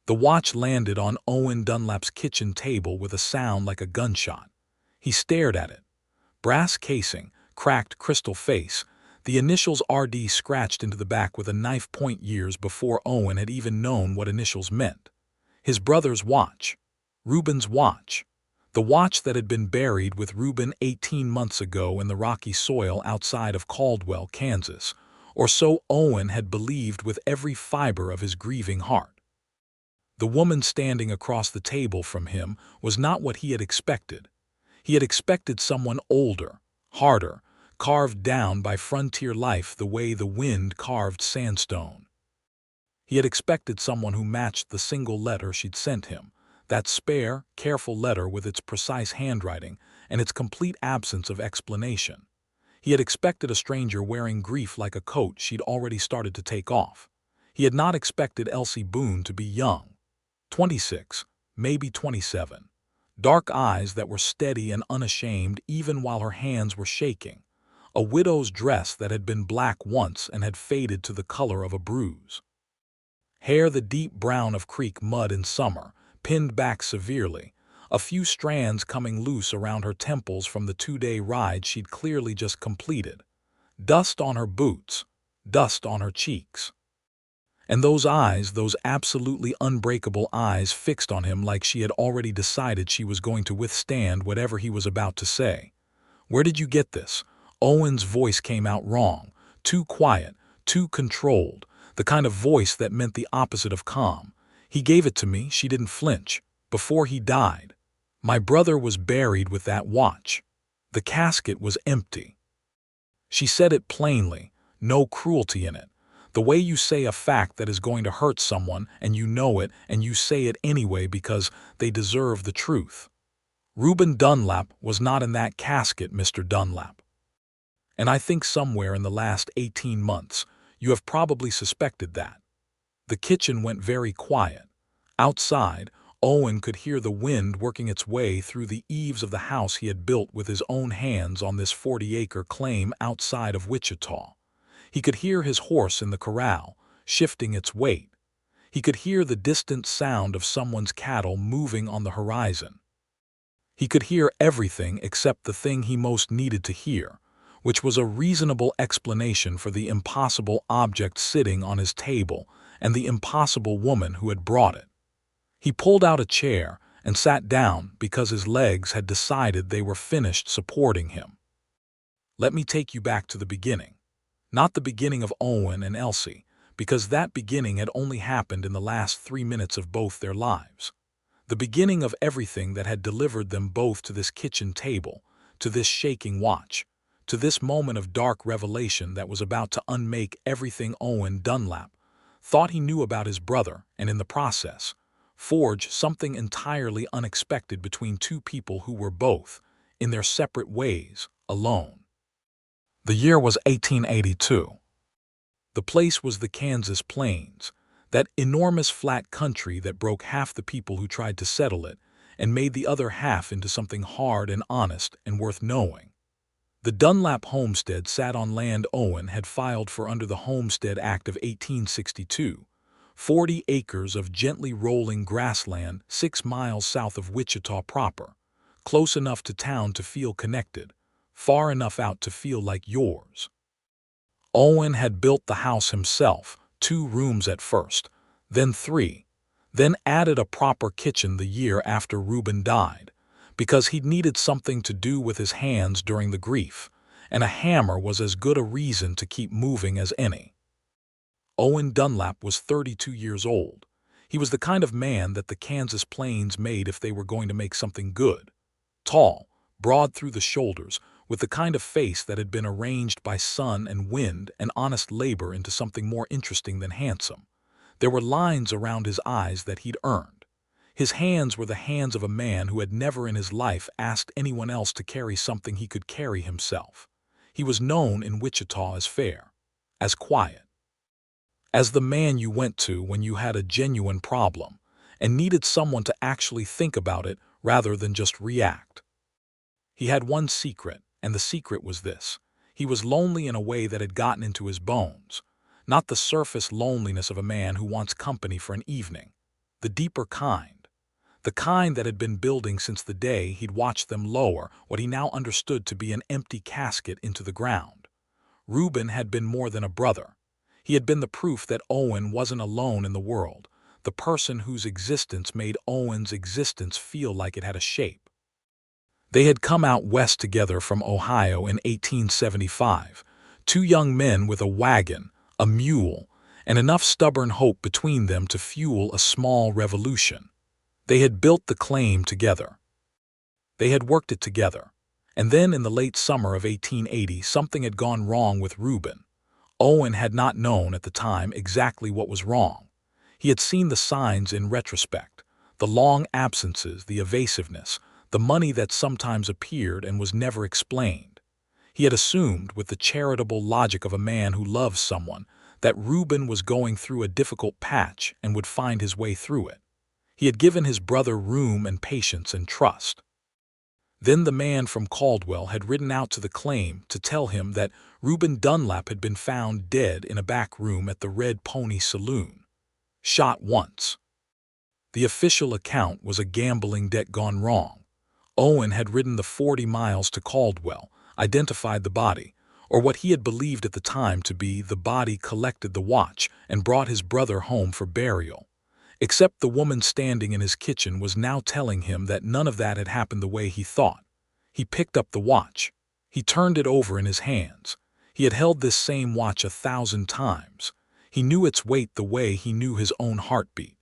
The watch landed on Owen Dunlap's kitchen table with a sound like a gunshot. He stared at it. Brass casing, cracked crystal face, the initials RD scratched into the back with a knife point years before Owen had even known what initials meant. His brother's watch. Reuben's watch. The watch that had been buried with Reuben 18 months ago in the rocky soil outside of Caldwell, Kansas, or so Owen had believed with every fiber of his grieving heart. The woman standing across the table from him was not what he had expected. He had expected someone older, harder, carved down by frontier life the way the wind carved sandstone. He had expected someone who matched the single letter she'd sent him, that spare, careful letter with its precise handwriting and its complete absence of explanation. He had expected a stranger wearing grief like a coat she'd already started to take off. He had not expected Elsie Boone to be young. 26, maybe 27. Dark eyes that were steady and unashamed even while her hands were shaking. A widow's dress that had been black once and had faded to the color of a bruise. Hair the deep brown of creek mud in summer, pinned back severely, a few strands coming loose around her temples from the 2-day ride she'd clearly just completed. Dust on her boots, dust on her cheeks. And those eyes, those absolutely unbreakable eyes fixed on him like she had already decided she was going to withstand whatever he was about to say. "Where did you get this?" Owen's voice came out wrong, too quiet, too controlled, the kind of voice that meant the opposite of calm. "He gave it to me," she didn't flinch, "before he died. My brother was buried with that watch. The casket was empty." She said it plainly, no cruelty in it. The way you say a fact that is going to hurt someone and you know it and you say it anyway because they deserve the truth. Reuben Dunlap was not in that casket, Mr. Dunlap. And I think somewhere in the last 18 months, you have probably suspected that. The kitchen went very quiet. Outside, Owen could hear the wind working its way through the eaves of the house he had built with his own hands on this 40-acre claim outside of Wichita. He could hear his horse in the corral, shifting its weight. He could hear the distant sound of someone's cattle moving on the horizon. He could hear everything except the thing he most needed to hear, which was a reasonable explanation for the impossible object sitting on his table and the impossible woman who had brought it. He pulled out a chair and sat down because his legs had decided they were finished supporting him. Let me take you back to the beginning. Not the beginning of Owen and Elsie, because that beginning had only happened in the last 3 minutes of both their lives. The beginning of everything that had delivered them both to this kitchen table, to this shaking watch, to this moment of dark revelation that was about to unmake everything Owen Dunlap thought he knew about his brother and in the process, forge something entirely unexpected between two people who were both, in their separate ways, alone. The year was 1882. The place was the Kansas Plains, that enormous flat country that broke half the people who tried to settle it and made the other half into something hard and honest and worth knowing. The Dunlap homestead sat on land Owen had filed for under the Homestead Act of 1862, 40 acres of gently rolling grassland 6 miles south of Wichita proper, close enough to town to feel connected, far enough out to feel like yours. Owen had built the house himself, 2 rooms at first, then 3, then added a proper kitchen the year after Reuben died, because he'd needed something to do with his hands during the grief, and a hammer was as good a reason to keep moving as any. Owen Dunlap was 32 years old. He was the kind of man that the Kansas Plains made if they were going to make something good. Tall, broad through the shoulders, with the kind of face that had been arranged by sun and wind and honest labor into something more interesting than handsome. There were lines around his eyes that he'd earned. His hands were the hands of a man who had never in his life asked anyone else to carry something he could carry himself. He was known in Wichita as fair, as quiet, as the man you went to when you had a genuine problem and needed someone to actually think about it rather than just react. He had one secret, and the secret was this. He was lonely in a way that had gotten into his bones, not the surface loneliness of a man who wants company for an evening. the deeper kind. The kind that had been building since the day he'd watched them lower what he now understood to be an empty casket into the ground. Reuben had been more than a brother. He had been the proof that Owen wasn't alone in the world, the person whose existence made Owen's existence feel like it had a shape. They had come out west together from Ohio in 1875, two young men with a wagon, a mule, and enough stubborn hope between them to fuel a small revolution. They had built the claim together. They had worked it together. And then in the late summer of 1880, something had gone wrong with Reuben. Owen had not known at the time exactly what was wrong. He had seen the signs in retrospect, the long absences, the evasiveness, the money that sometimes appeared and was never explained. He had assumed, with the charitable logic of a man who loves someone, that Reuben was going through a difficult patch and would find his way through it. He had given his brother room and patience and trust. Then the man from Caldwell had ridden out to the claim to tell him that Reuben Dunlap had been found dead in a back room at the Red Pony Saloon. Shot once. The official account was a gambling debt gone wrong. Owen had ridden the 40 miles to Caldwell, identified the body, or what he had believed at the time to be the body, collected the watch, and brought his brother home for burial. Except the woman standing in his kitchen was now telling him that none of that had happened the way he thought. He picked up the watch. He turned it over in his hands. He had held this same watch 1,000 times. He knew its weight the way he knew his own heartbeat.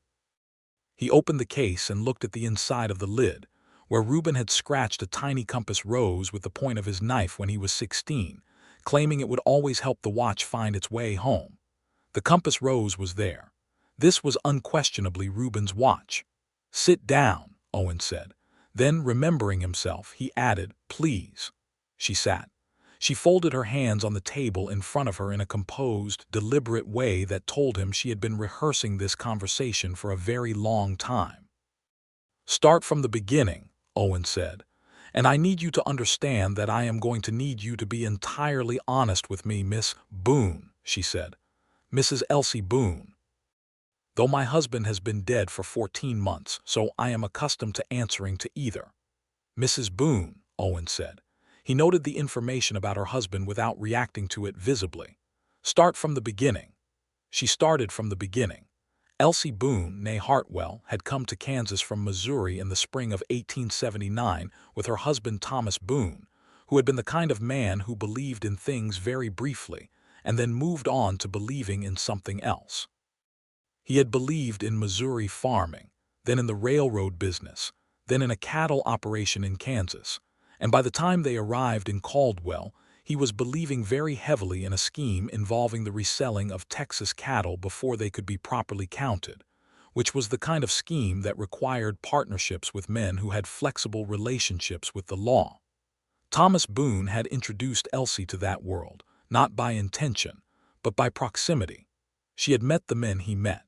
He opened the case and looked at the inside of the lid, where Reuben had scratched a tiny compass rose with the point of his knife when he was 16, claiming it would always help the watch find its way home. The compass rose was there. This was unquestionably Reuben's watch. "Sit down," Owen said. Then, remembering himself, he added, "Please." She sat. She folded her hands on the table in front of her in a composed, deliberate way that told him she had been rehearsing this conversation for a very long time. "Start from the beginning," Owen said. "And I need you to understand that I am going to need you to be entirely honest with me, Miss Boone," she said. "Mrs. Elsie Boone. Though my husband has been dead for 14 months, so I am accustomed to answering to either." "Mrs. Boone," Owen said. He noted the information about her husband without reacting to it visibly. "Start from the beginning." She started from the beginning. Elsie Boone, née Hartwell, had come to Kansas from Missouri in the spring of 1879 with her husband Thomas Boone, who had been the kind of man who believed in things very briefly and then moved on to believing in something else. He had believed in Missouri farming, then in the railroad business, then in a cattle operation in Kansas, and by the time they arrived in Caldwell, he was believing very heavily in a scheme involving the reselling of Texas cattle before they could be properly counted, which was the kind of scheme that required partnerships with men who had flexible relationships with the law. Thomas Boone had introduced Elsie to that world, not by intention, but by proximity. She had met the men he met.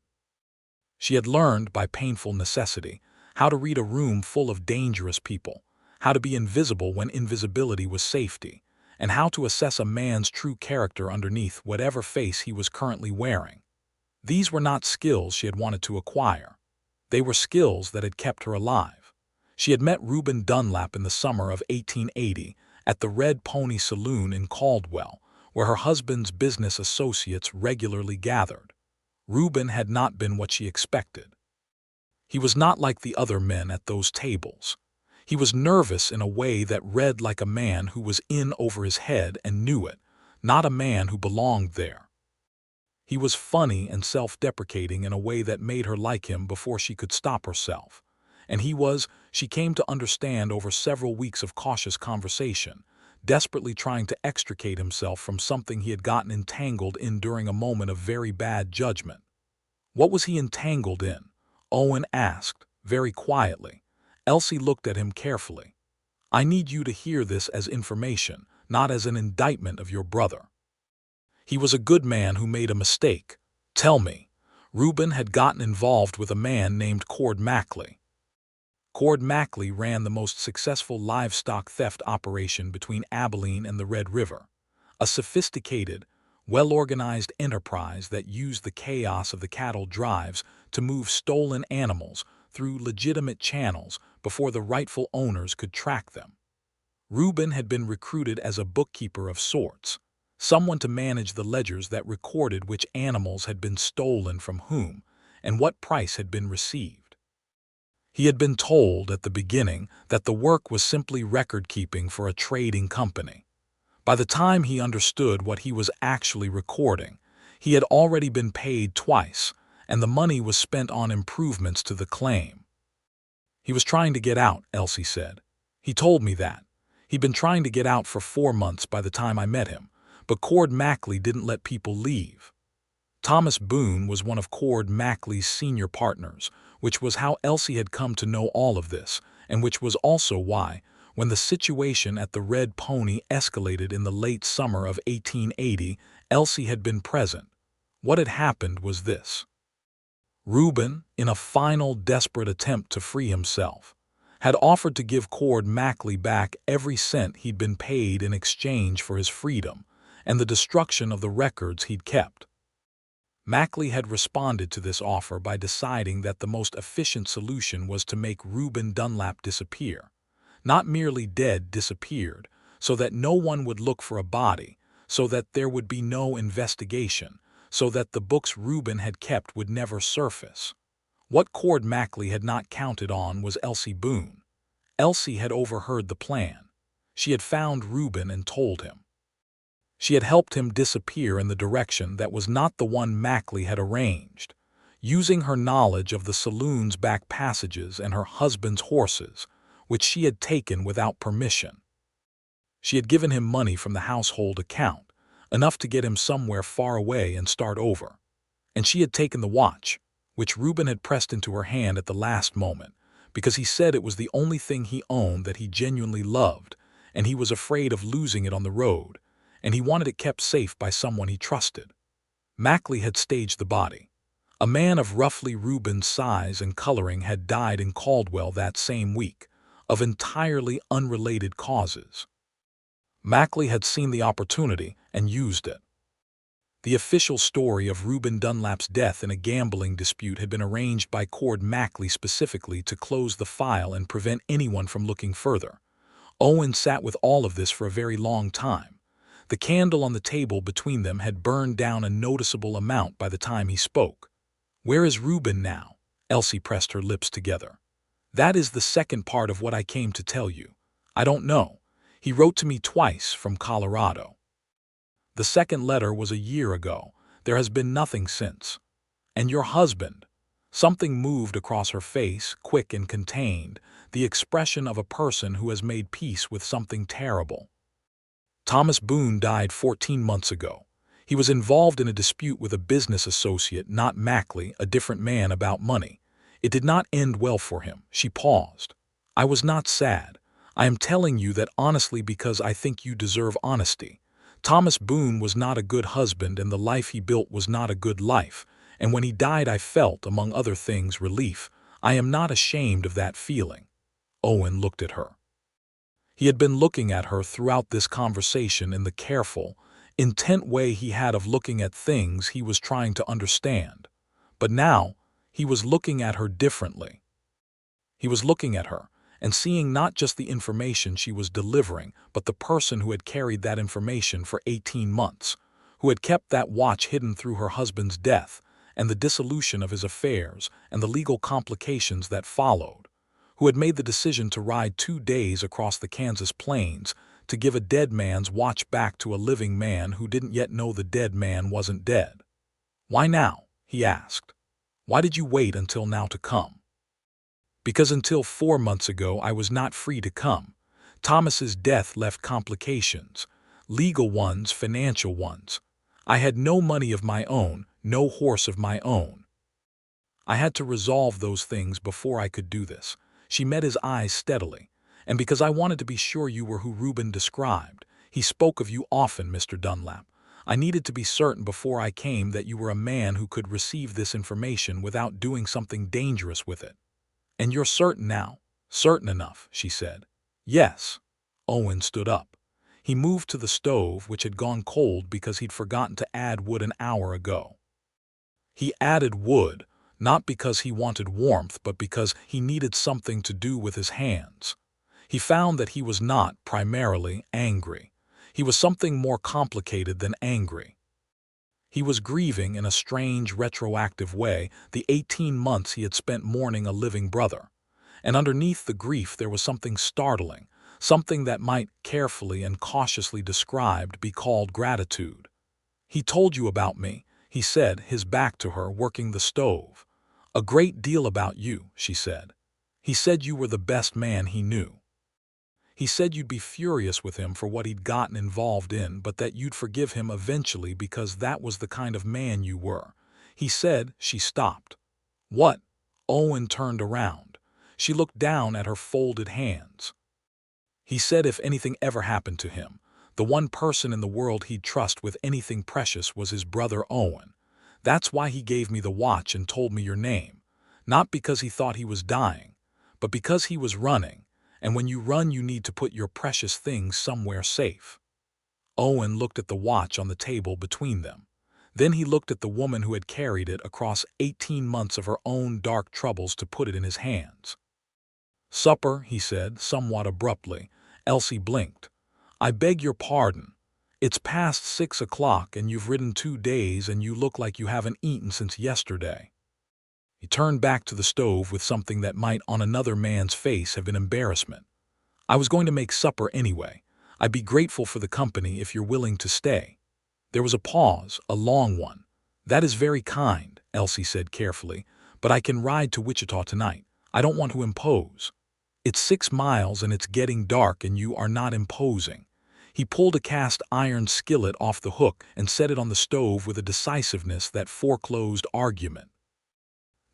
She had learned, by painful necessity, how to read a room full of dangerous people, how to be invisible when invisibility was safety, and how to assess a man's true character underneath whatever face he was currently wearing. These were not skills she had wanted to acquire. They were skills that had kept her alive. She had met Reuben Dunlap in the summer of 1880 at the Red Pony Saloon in Caldwell, where her husband's business associates regularly gathered. Reuben had not been what she expected. He was not like the other men at those tables. He was nervous in a way that read like a man who was in over his head and knew it, not a man who belonged there. He was funny and self-deprecating in a way that made her like him before she could stop herself. And she came to understand over several weeks of cautious conversation, desperately trying to extricate himself from something he had gotten entangled in during a moment of very bad judgment. What was he entangled in? Owen asked, very quietly. Elsie looked at him carefully. "I need you to hear this as information, not as an indictment of your brother. He was a good man who made a mistake. Tell me." Reuben had gotten involved with a man named Cord Mackley. Cord Mackley ran the most successful livestock theft operation between Abilene and the Red River. A sophisticated, well-organized enterprise that used the chaos of the cattle drives to move stolen animals through legitimate channels before the rightful owners could track them. Reuben had been recruited as a bookkeeper of sorts, someone to manage the ledgers that recorded which animals had been stolen from whom and what price had been received. He had been told at the beginning that the work was simply record-keeping for a trading company. By the time he understood what he was actually recording, he had already been paid twice, and the money was spent on improvements to the claim. He was trying to get out, Elsie said. He told me that. He'd been trying to get out for 4 months by the time I met him, but Cord Mackley didn't let people leave. Thomas Boone was one of Cord Mackley's senior partners, which was how Elsie had come to know all of this, and which was also why, when the situation at the Red Pony escalated in the late summer of 1880, Elsie had been present. What had happened was this. Reuben, in a final desperate attempt to free himself, had offered to give Cord Mackley back every cent he'd been paid in exchange for his freedom and the destruction of the records he'd kept. Mackley had responded to this offer by deciding that the most efficient solution was to make Reuben Dunlap disappear. Not merely dead, disappeared, so that no one would look for a body, so that there would be no investigation, so that the books Reuben had kept would never surface. What Cord Mackley had not counted on was Elsie Boone. Elsie had overheard the plan. She had found Reuben and told him. She had helped him disappear in the direction that was not the one Mackley had arranged. Using her knowledge of the saloon's back passages and her husband's horses, which she had taken without permission. She had given him money from the household account, enough to get him somewhere far away and start over. And she had taken the watch, which Reuben had pressed into her hand at the last moment, because he said it was the only thing he owned that he genuinely loved, and he was afraid of losing it on the road, and he wanted it kept safe by someone he trusted. Mackley had staged the body. A man of roughly Reuben's size and coloring had died in Caldwell that same week, of entirely unrelated causes. Mackley had seen the opportunity and used it. The official story of Reuben Dunlap's death in a gambling dispute had been arranged by Cord Mackley specifically to close the file and prevent anyone from looking further. Owen sat with all of this for a very long time. The candle on the table between them had burned down a noticeable amount by the time he spoke. "Where is Reuben now?" Elsie pressed her lips together. "That is the second part of what I came to tell you. I don't know. He wrote to me twice from Colorado. The second letter was a year ago. There has been nothing since. And your husband?" Something moved across her face, quick and contained, the expression of a person who has made peace with something terrible. "Thomas Boone died 14 months ago. He was involved in a dispute with a business associate, not Mackley, a different man, about money. It did not end well for him." She paused. "I was not sad. I am telling you that honestly because I think you deserve honesty. Thomas Boone was not a good husband and the life he built was not a good life, and when he died I felt, among other things, relief. I am not ashamed of that feeling." Owen looked at her. He had been looking at her throughout this conversation in the careful, intent way he had of looking at things he was trying to understand. But now, he was looking at her differently. He was looking at her and seeing not just the information she was delivering, but the person who had carried that information for 18 months, who had kept that watch hidden through her husband's death and the dissolution of his affairs and the legal complications that followed, who had made the decision to ride 2 days across the Kansas plains to give a dead man's watch back to a living man who didn't yet know the dead man wasn't dead. "Why now?" he asked. "Why did you wait until now to come?" "Because until 4 months ago I was not free to come. Thomas's death left complications, legal ones, financial ones. I had no money of my own, no horse of my own. I had to resolve those things before I could do this." She met his eyes steadily. "And because I wanted to be sure you were who Reuben described. He spoke of you often, Mr. Dunlap. I needed to be certain before I came that you were a man who could receive this information without doing something dangerous with it." "And you're certain now?" "Certain enough," she said. "Yes." Owen stood up. He moved to the stove, which had gone cold because he'd forgotten to add wood an hour ago. He added wood, not because he wanted warmth, but because he needed something to do with his hands. He found that he was not, primarily, angry. He was something more complicated than angry. He was grieving in a strange, retroactive way the 18 months he had spent mourning a living brother. And underneath the grief there was something startling, something that might, carefully and cautiously described, be called gratitude. "He told you about me," he said, his back to her, working the stove. "A great deal about you," she said. "He said you were the best man he knew. He said you'd be furious with him for what he'd gotten involved in, but that you'd forgive him eventually because that was the kind of man you were." He said. She stopped. "What?" Owen turned around. She looked down at her folded hands. "He said if anything ever happened to him, the one person in the world he'd trust with anything precious was his brother Owen. That's why he gave me the watch and told me your name. Not because he thought he was dying, but because he was running. And when you run, you need to put your precious things somewhere safe." Owen looked at the watch on the table between them. Then he looked at the woman who had carried it across 18 months of her own dark troubles to put it in his hands. "Supper," he said, somewhat abruptly. Elsie blinked. "I beg your pardon. It's past 6 o'clock and you've ridden 2 days and you look like you haven't eaten since yesterday." He turned back to the stove with something that might on another man's face have been embarrassment. "I was going to make supper anyway. I'd be grateful for the company if you're willing to stay." There was a pause, a long one. "That is very kind," Elsie said carefully, "but I can ride to Wichita tonight. I don't want to impose." "It's 6 miles and it's getting dark and you are not imposing." He pulled a cast iron skillet off the hook and set it on the stove with a decisiveness that foreclosed argument.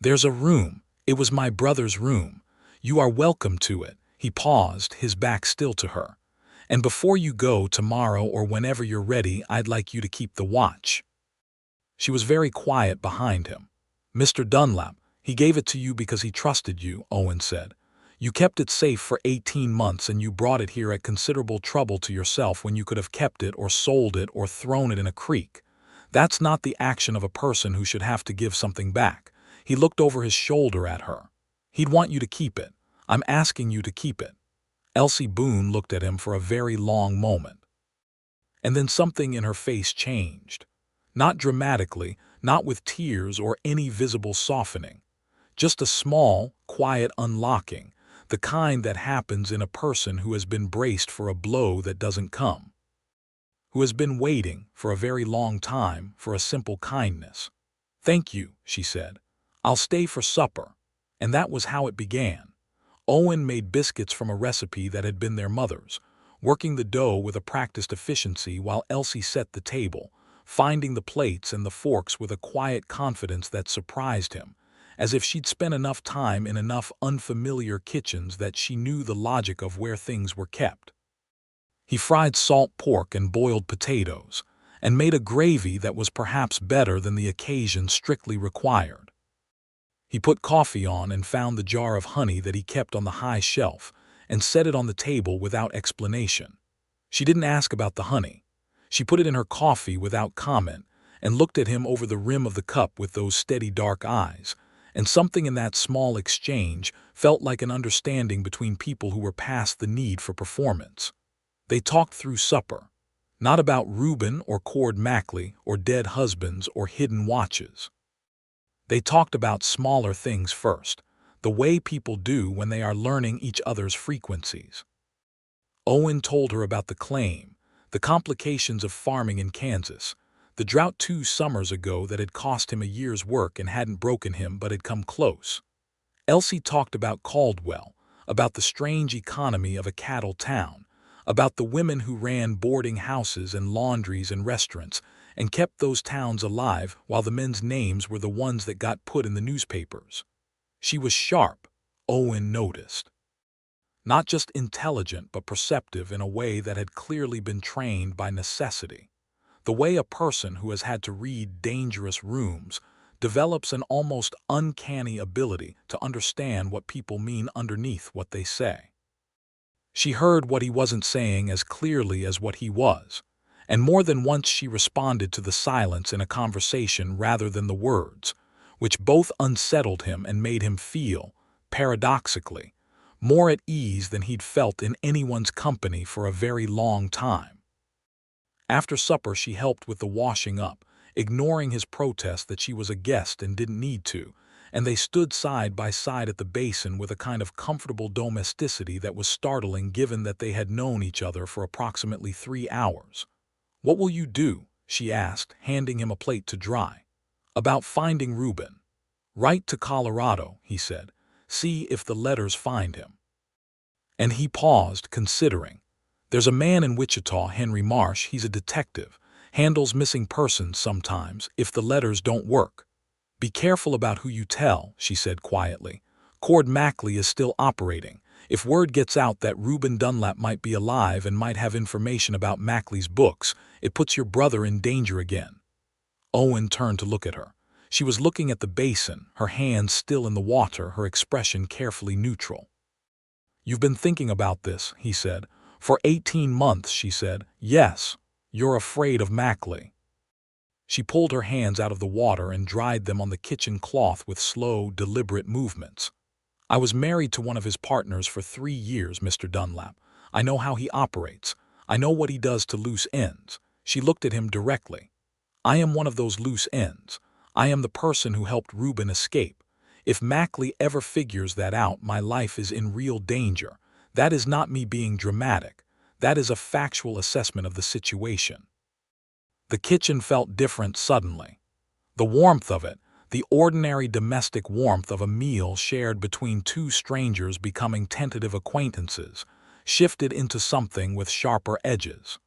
"There's a room. It was my brother's room. You are welcome to it." He paused, his back still to her. "And before you go tomorrow or whenever you're ready, I'd like you to keep the watch." She was very quiet behind him. "Mr. Dunlap, he gave it to you because he trusted you," Owen said. "You kept it safe for 18 months and you brought it here at considerable trouble to yourself when you could have kept it or sold it or thrown it in a creek. That's not the action of a person who should have to give something back." He looked over his shoulder at her. "He'd want you to keep it. I'm asking you to keep it." Elsie Boone looked at him for a very long moment. And then something in her face changed. Not dramatically, not with tears or any visible softening. Just a small, quiet unlocking, the kind that happens in a person who has been braced for a blow that doesn't come. Who has been waiting, for a very long time, for a simple kindness. "Thank you," she said. "I'll stay for supper." And that was how it began. Owen made biscuits from a recipe that had been their mother's, working the dough with a practiced efficiency while Elsie set the table, finding the plates and the forks with a quiet confidence that surprised him, as if she'd spent enough time in enough unfamiliar kitchens that she knew the logic of where things were kept. He fried salt pork and boiled potatoes, and made a gravy that was perhaps better than the occasion strictly required. He put coffee on and found the jar of honey that he kept on the high shelf and set it on the table without explanation. She didn't ask about the honey. She put it in her coffee without comment and looked at him over the rim of the cup with those steady dark eyes, and something in that small exchange felt like an understanding between people who were past the need for performance. They talked through supper, not about Reuben or Cord Mackley or dead husbands or hidden watches. They talked about smaller things first, the way people do when they are learning each other's frequencies. Owen told her about the claim, the complications of farming in Kansas, the drought 2 summers ago that had cost him a year's work and hadn't broken him but had come close. Elsie talked about Caldwell, about the strange economy of a cattle town, about the women who ran boarding houses and laundries and restaurants and kept those towns alive while the men's names were the ones that got put in the newspapers. She was sharp, Owen noticed. Not just intelligent but perceptive in a way that had clearly been trained by necessity. The way a person who has had to read dangerous rooms develops an almost uncanny ability to understand what people mean underneath what they say. She heard what he wasn't saying as clearly as what he was, and more than once she responded to the silence in a conversation rather than the words, which both unsettled him and made him feel, paradoxically, more at ease than he'd felt in anyone's company for a very long time. After supper she helped with the washing up, ignoring his protest that she was a guest and didn't need to, and they stood side by side at the basin with a kind of comfortable domesticity that was startling given that they had known each other for approximately 3 hours. "What will you do?" she asked, handing him a plate to dry. "About finding Reuben." "Write to Colorado," he said. "See if the letters find him." And he paused, considering. "There's a man in Wichita, Henry Marsh, he's a detective, handles missing persons sometimes, if the letters don't work." "Be careful about who you tell," she said quietly. "Cord Mackley is still operating. If word gets out that Reuben Dunlap might be alive and might have information about Mackley's books, it puts your brother in danger again." Owen turned to look at her. She was looking at the basin, her hands still in the water, her expression carefully neutral. "You've been thinking about this," he said. "For 18 months, she said. "Yes, you're afraid of Mackley." She pulled her hands out of the water and dried them on the kitchen cloth with slow, deliberate movements. "I was married to one of his partners for 3 years, Mr. Dunlap. I know how he operates. I know what he does to loose ends." She looked at him directly. "I am one of those loose ends. I am the person who helped Reuben escape. If Mackley ever figures that out, my life is in real danger. That is not me being dramatic. That is a factual assessment of the situation." The kitchen felt different suddenly. The warmth of it, the ordinary domestic warmth of a meal shared between two strangers becoming tentative acquaintances, shifted into something with sharper edges.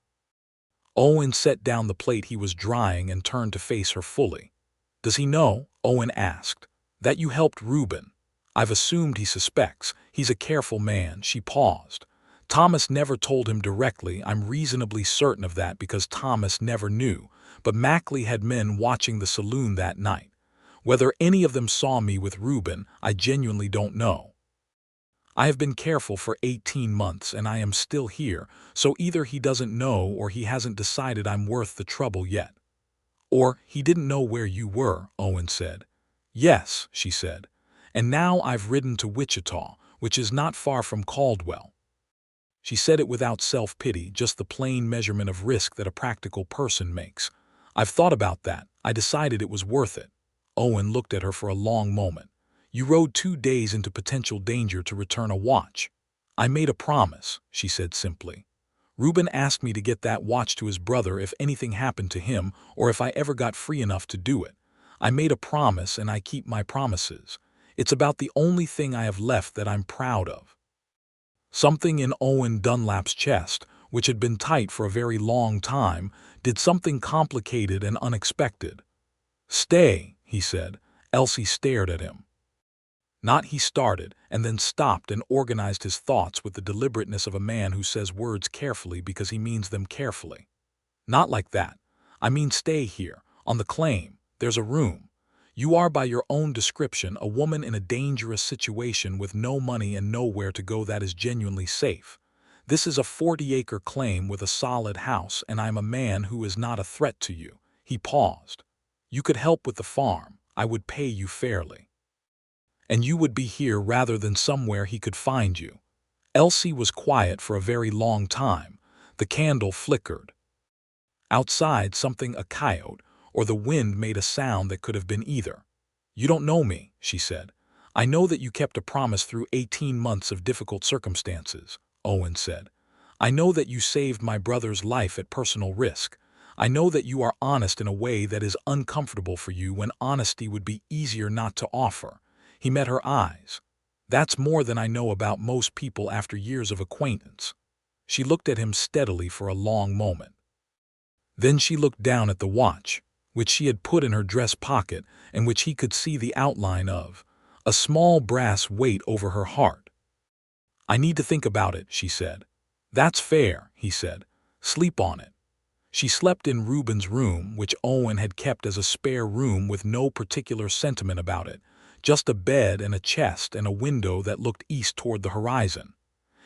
Owen set down the plate he was drying and turned to face her fully. "Does he know?" Owen asked. "That you helped Reuben?" "I've assumed he suspects. He's a careful man." She paused. "Thomas never told him directly. I'm reasonably certain of that because Thomas never knew. But Mackley had men watching the saloon that night. Whether any of them saw me with Reuben, I genuinely don't know. I have been careful for 18 months and I am still here, so either he doesn't know or he hasn't decided I'm worth the trouble yet." "Or he didn't know where you were," Owen said. "Yes," she said. "And now I've ridden to Wichita, which is not far from Caldwell." She said it without self-pity, just the plain measurement of risk that a practical person makes. "I've thought about that. I decided it was worth it." Owen looked at her for a long moment. "You rode 2 days into potential danger to return a watch." "I made a promise," she said simply. "Reuben asked me to get that watch to his brother if anything happened to him or if I ever got free enough to do it. I made a promise and I keep my promises. It's about the only thing I have left that I'm proud of." Something in Owen Dunlap's chest, which had been tight for a very long time, did something complicated and unexpected. "Stay," he said. Elsie stared at him. "Not," he started, and then stopped and organized his thoughts with the deliberateness of a man who says words carefully because he means them carefully. "Not like that. I mean stay here, on the claim. There's a room. You are, by your own description, a woman in a dangerous situation with no money and nowhere to go that is genuinely safe. This is a 40-acre claim with a solid house, and I'm a man who is not a threat to you." He paused. "You could help with the farm. I would pay you fairly. And you would be here rather than somewhere he could find you." Elsie was quiet for a very long time. The candle flickered. Outside, a coyote, or the wind made a sound that could have been either. "You don't know me," she said. "I know that you kept a promise through 18 months of difficult circumstances," Owen said. "I know that you saved my brother's life at personal risk. I know that you are honest in a way that is uncomfortable for you when honesty would be easier not to offer." He met her eyes. "That's more than I know about most people after years of acquaintance." She looked at him steadily for a long moment. Then she looked down at the watch, which she had put in her dress pocket and which he could see the outline of, a small brass weight over her heart. "I need to think about it," she said. "That's fair," he said. "Sleep on it." She slept in Reuben's room, which Owen had kept as a spare room with no particular sentiment about it, just a bed and a chest and a window that looked east toward the horizon.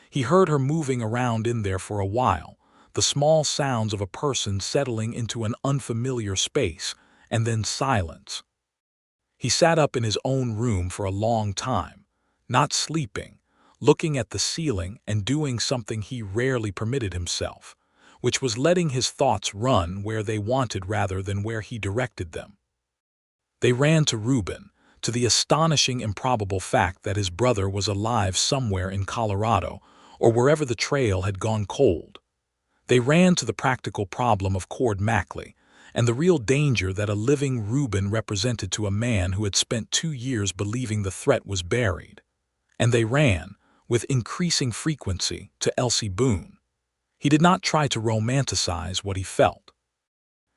He heard her moving around in there for a while, the small sounds of a person settling into an unfamiliar space, and then silence. He sat up in his own room for a long time, not sleeping, looking at the ceiling and doing something he rarely permitted himself, which was letting his thoughts run where they wanted rather than where he directed them. They ran to Reuben, to the astonishing improbable fact that his brother was alive somewhere in Colorado or wherever the trail had gone cold. They ran to the practical problem of Cord Mackley and the real danger that a living Reuben represented to a man who had spent 2 years believing the threat was buried. And they ran, with increasing frequency, to Elsie Boone. He did not try to romanticize what he felt.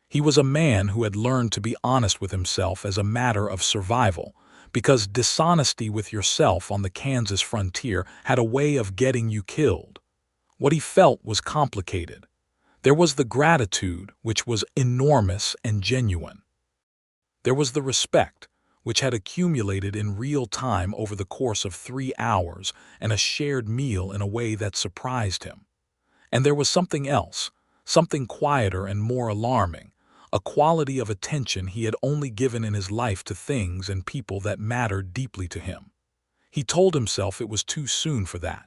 He was a man who had learned to be honest with himself as a matter of survival, because dishonesty with yourself on the Kansas frontier had a way of getting you killed. What he felt was complicated. There was the gratitude, which was enormous and genuine. There was the respect, which had accumulated in real time over the course of 3 hours and a shared meal in a way that surprised him. And there was something else, something quieter and more alarming, a quality of attention he had only given in his life to things and people that mattered deeply to him. He told himself it was too soon for that.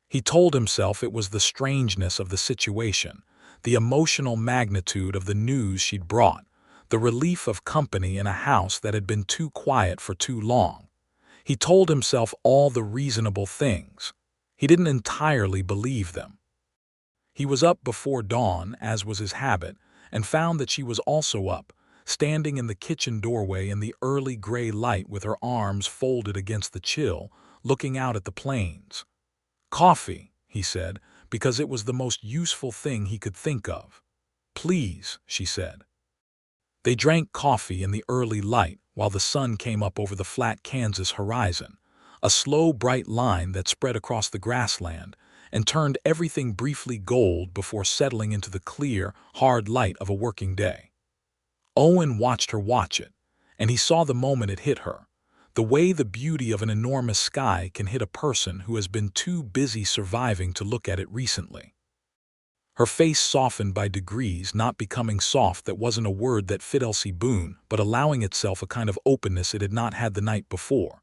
He told himself it was the strangeness of the situation, the emotional magnitude of the news she'd brought, the relief of company in a house that had been too quiet for too long. He told himself all the reasonable things. He didn't entirely believe them. He was up before dawn, as was his habit, and found that she was also up, standing in the kitchen doorway in the early gray light with her arms folded against the chill, looking out at the plains. "Coffee," he said, because it was the most useful thing he could think of. "Please," she said. They drank coffee in the early light while the sun came up over the flat Kansas horizon, a slow, bright line that spread across the grassland and turned everything briefly gold before settling into the clear, hard light of a working day. Owen watched her watch it, and he saw the moment it hit her, the way the beauty of an enormous sky can hit a person who has been too busy surviving to look at it recently. Her face softened by degrees, not becoming soft, that wasn't a word that fit Elsie Boone, but allowing itself a kind of openness it had not had the night before.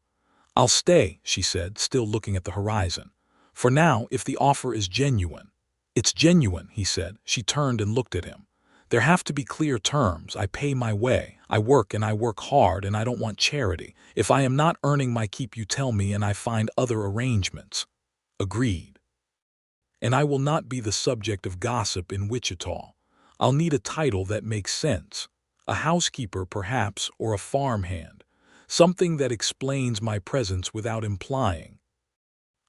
"I'll stay," she said, still looking at the horizon. "For now, if the offer is genuine." "It's genuine," he said. She turned and looked at him. "There have to be clear terms. I pay my way. I work and I work hard, and I don't want charity. If I am not earning my keep, you tell me, and I find other arrangements." "Agreed. And I will not be the subject of gossip in Wichita. I'll need a title that makes sense. A housekeeper, perhaps, or a farmhand. Something that explains my presence without implying."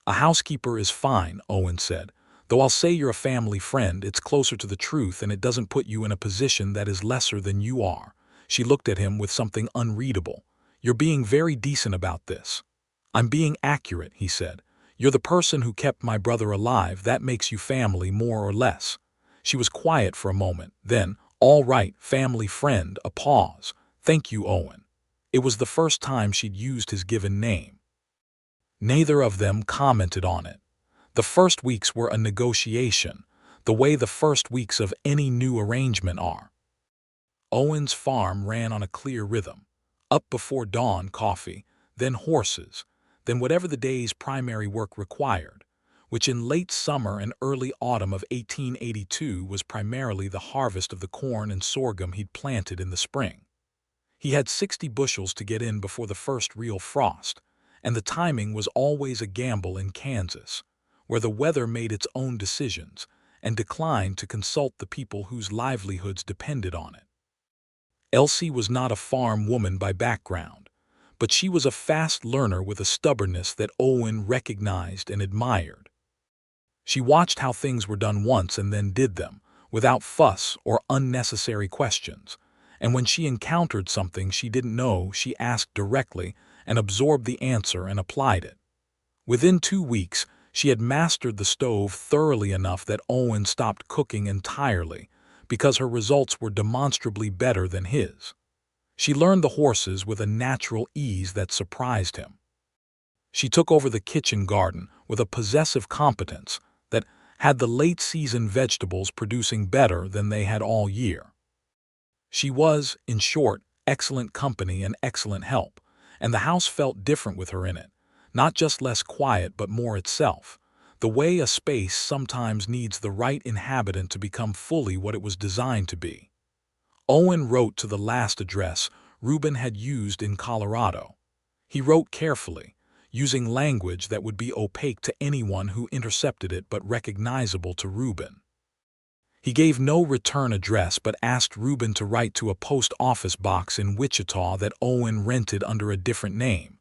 "A housekeeper is fine," Owen said. "Though I'll say you're a family friend, it's closer to the truth and it doesn't put you in a position that is lesser than you are." She looked at him with something unreadable. "You're being very decent about this." "I'm being accurate," he said. "You're the person who kept my brother alive. That makes you family, more or less." She was quiet for a moment. Then, "All right, family friend," a pause. "Thank you, Owen." It was the first time she'd used his given name. Neither of them commented on it. The first weeks were a negotiation, the way the first weeks of any new arrangement are. Owen's farm ran on a clear rhythm. Up before dawn, coffee, then horses, then whatever the day's primary work required, which in late summer and early autumn of 1882 was primarily the harvest of the corn and sorghum he'd planted in the spring. He had 60 bushels to get in before the first real frost, and the timing was always a gamble in Kansas, where the weather made its own decisions and declined to consult the people whose livelihoods depended on it. Elsie was not a farm woman by background, but she was a fast learner with a stubbornness that Owen recognized and admired. She watched how things were done once and then did them, without fuss or unnecessary questions, and when she encountered something she didn't know, she asked directly and absorbed the answer and applied it. Within 2 weeks, she had mastered the stove thoroughly enough that Owen stopped cooking entirely, because her results were demonstrably better than his. She learned the horses with a natural ease that surprised him. She took over the kitchen garden, with a possessive competence that had the late-season vegetables producing better than they had all year. She was, in short, excellent company and excellent help, and the house felt different with her in it, not just less quiet but more itself, the way a space sometimes needs the right inhabitant to become fully what it was designed to be. Owen wrote to the last address Reuben had used in Colorado. He wrote carefully, using language that would be opaque to anyone who intercepted it but recognizable to Reuben. He gave no return address but asked Reuben to write to a post office box in Wichita that Owen rented under a different name.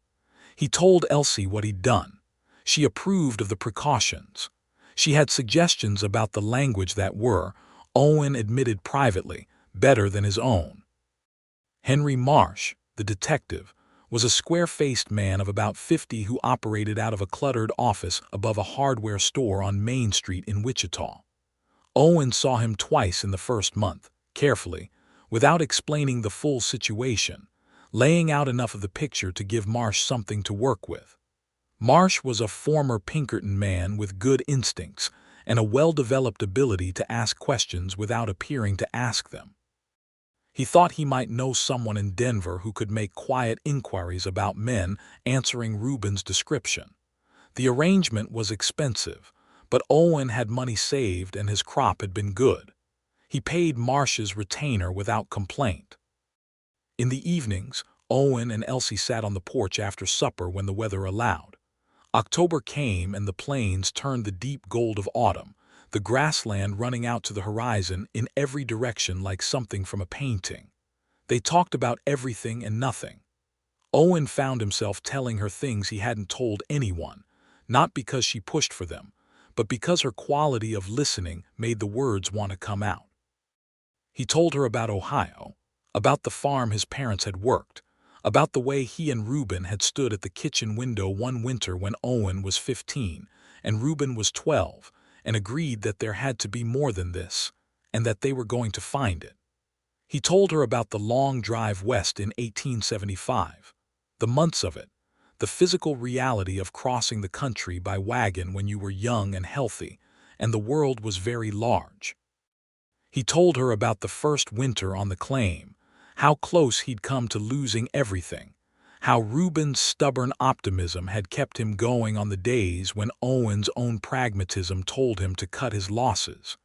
He told Elsie what he'd done. She approved of the precautions. She had suggestions about the language that were, Owen admitted privately, better than his own. Henry Marsh, the detective, was a square-faced man of about 50 who operated out of a cluttered office above a hardware store on Main Street in Wichita. Owen saw him twice in the first month, carefully, without explaining the full situation, laying out enough of the picture to give Marsh something to work with. Marsh was a former Pinkerton man with good instincts and a well-developed ability to ask questions without appearing to ask them. He thought he might know someone in Denver who could make quiet inquiries about men answering Reuben's description. The arrangement was expensive, but Owen had money saved and his crop had been good. He paid Marsh's retainer without complaint. In the evenings, Owen and Elsie sat on the porch after supper when the weather allowed. October came and the plains turned the deep gold of autumn, the grassland running out to the horizon in every direction like something from a painting. They talked about everything and nothing. Owen found himself telling her things he hadn't told anyone, not because she pushed for them, but because her quality of listening made the words want to come out. He told her about Ohio, about the farm his parents had worked, about the way he and Reuben had stood at the kitchen window one winter when Owen was 15 and Reuben was 12, and agreed that there had to be more than this, and that they were going to find it. He told her about the long drive west in 1875, the months of it, the physical reality of crossing the country by wagon when you were young and healthy, and the world was very large. He told her about the first winter on the claim, how close he'd come to losing everything, how Reuben's stubborn optimism had kept him going on the days when Owen's own pragmatism told him to cut his losses.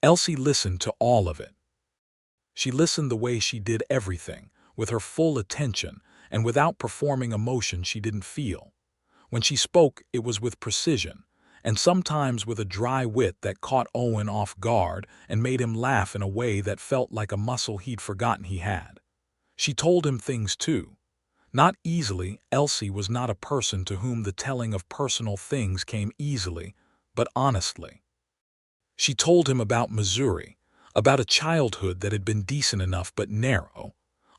Elsie listened to all of it. She listened the way she did everything, with her full attention, and without performing emotion she didn't feel. When she spoke, it was with precision, and sometimes with a dry wit that caught Owen off guard and made him laugh in a way that felt like a muscle he'd forgotten he had. She told him things too. Not easily. Elsie was not a person to whom the telling of personal things came easily, but honestly. She told him about Missouri, about a childhood that had been decent enough but narrow,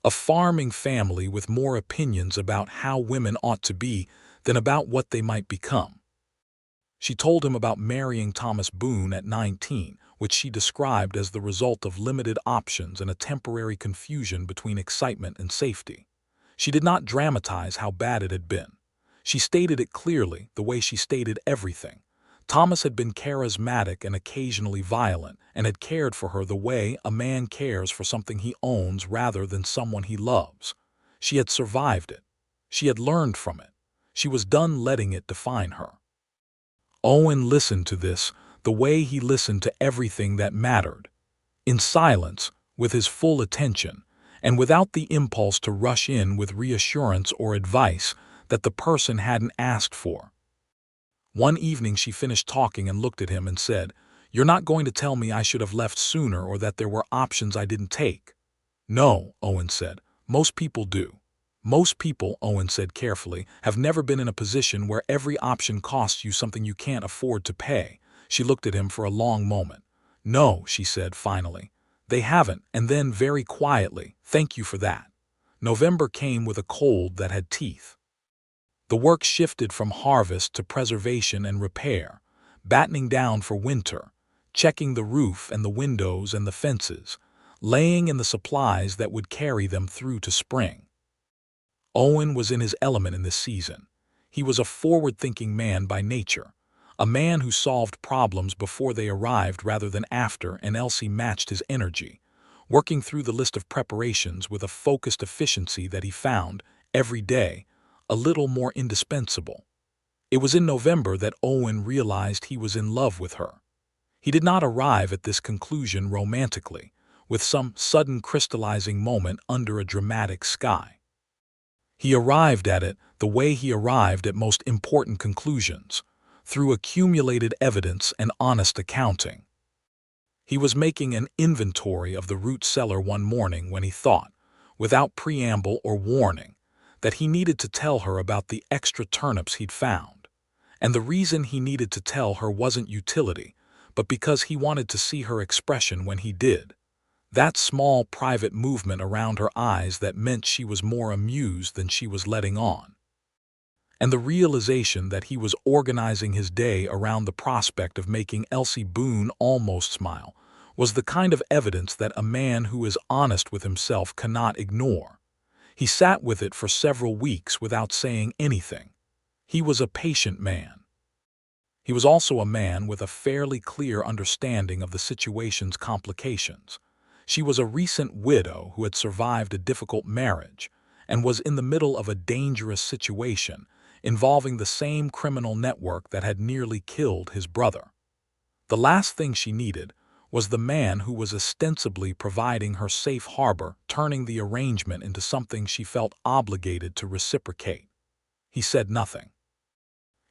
a farming family with more opinions about how women ought to be than about what they might become. She told him about marrying Thomas Boone at 19, which she described as the result of limited options and a temporary confusion between excitement and safety. She did not dramatize how bad it had been. She stated it clearly, the way she stated everything. Thomas had been charismatic and occasionally violent, and had cared for her the way a man cares for something he owns rather than someone he loves. She had survived it. She had learned from it. She was done letting it define her. Owen listened to this the way he listened to everything that mattered, in silence, with his full attention, and without the impulse to rush in with reassurance or advice that the person hadn't asked for. One evening she finished talking and looked at him and said, "You're not going to tell me I should have left sooner or that there were options I didn't take?" "No," Owen said. "Most people do." "Most people," Owen said carefully, "have never been in a position where every option costs you something you can't afford to pay." She looked at him for a long moment. "No," she said finally. "They haven't," and then very quietly, "Thank you for that." November came with a cold that had teeth. The work shifted from harvest to preservation and repair, battening down for winter, checking the roof and the windows and the fences, laying in the supplies that would carry them through to spring. Owen was in his element in this season. He was a forward-thinking man by nature, A man who solved problems before they arrived rather than after, and Elsie matched his energy, working through the list of preparations with a focused efficiency that he found, every day, a little more indispensable. It was in November that Owen realized he was in love with her. He did not arrive at this conclusion romantically, with some sudden crystallizing moment under a dramatic sky. He arrived at it the way he arrived at most important conclusions, through accumulated evidence and honest accounting. He was making an inventory of the root cellar one morning when he thought, without preamble or warning, that he needed to tell her about the extra turnips he'd found. And the reason he needed to tell her wasn't utility, but because he wanted to see her expression when he did. That small private movement around her eyes that meant she was more amused than she was letting on. And the realization that he was organizing his day around the prospect of making Elsie Boone almost smile was the kind of evidence that a man who is honest with himself cannot ignore. He sat with it for several weeks without saying anything. He was a patient man. He was also a man with a fairly clear understanding of the situation's complications. She was a recent widow who had survived a difficult marriage and was in the middle of a dangerous situation involving the same criminal network that had nearly killed his brother. The last thing she needed was the man who was ostensibly providing her safe harbor, turning the arrangement into something she felt obligated to reciprocate. He said nothing.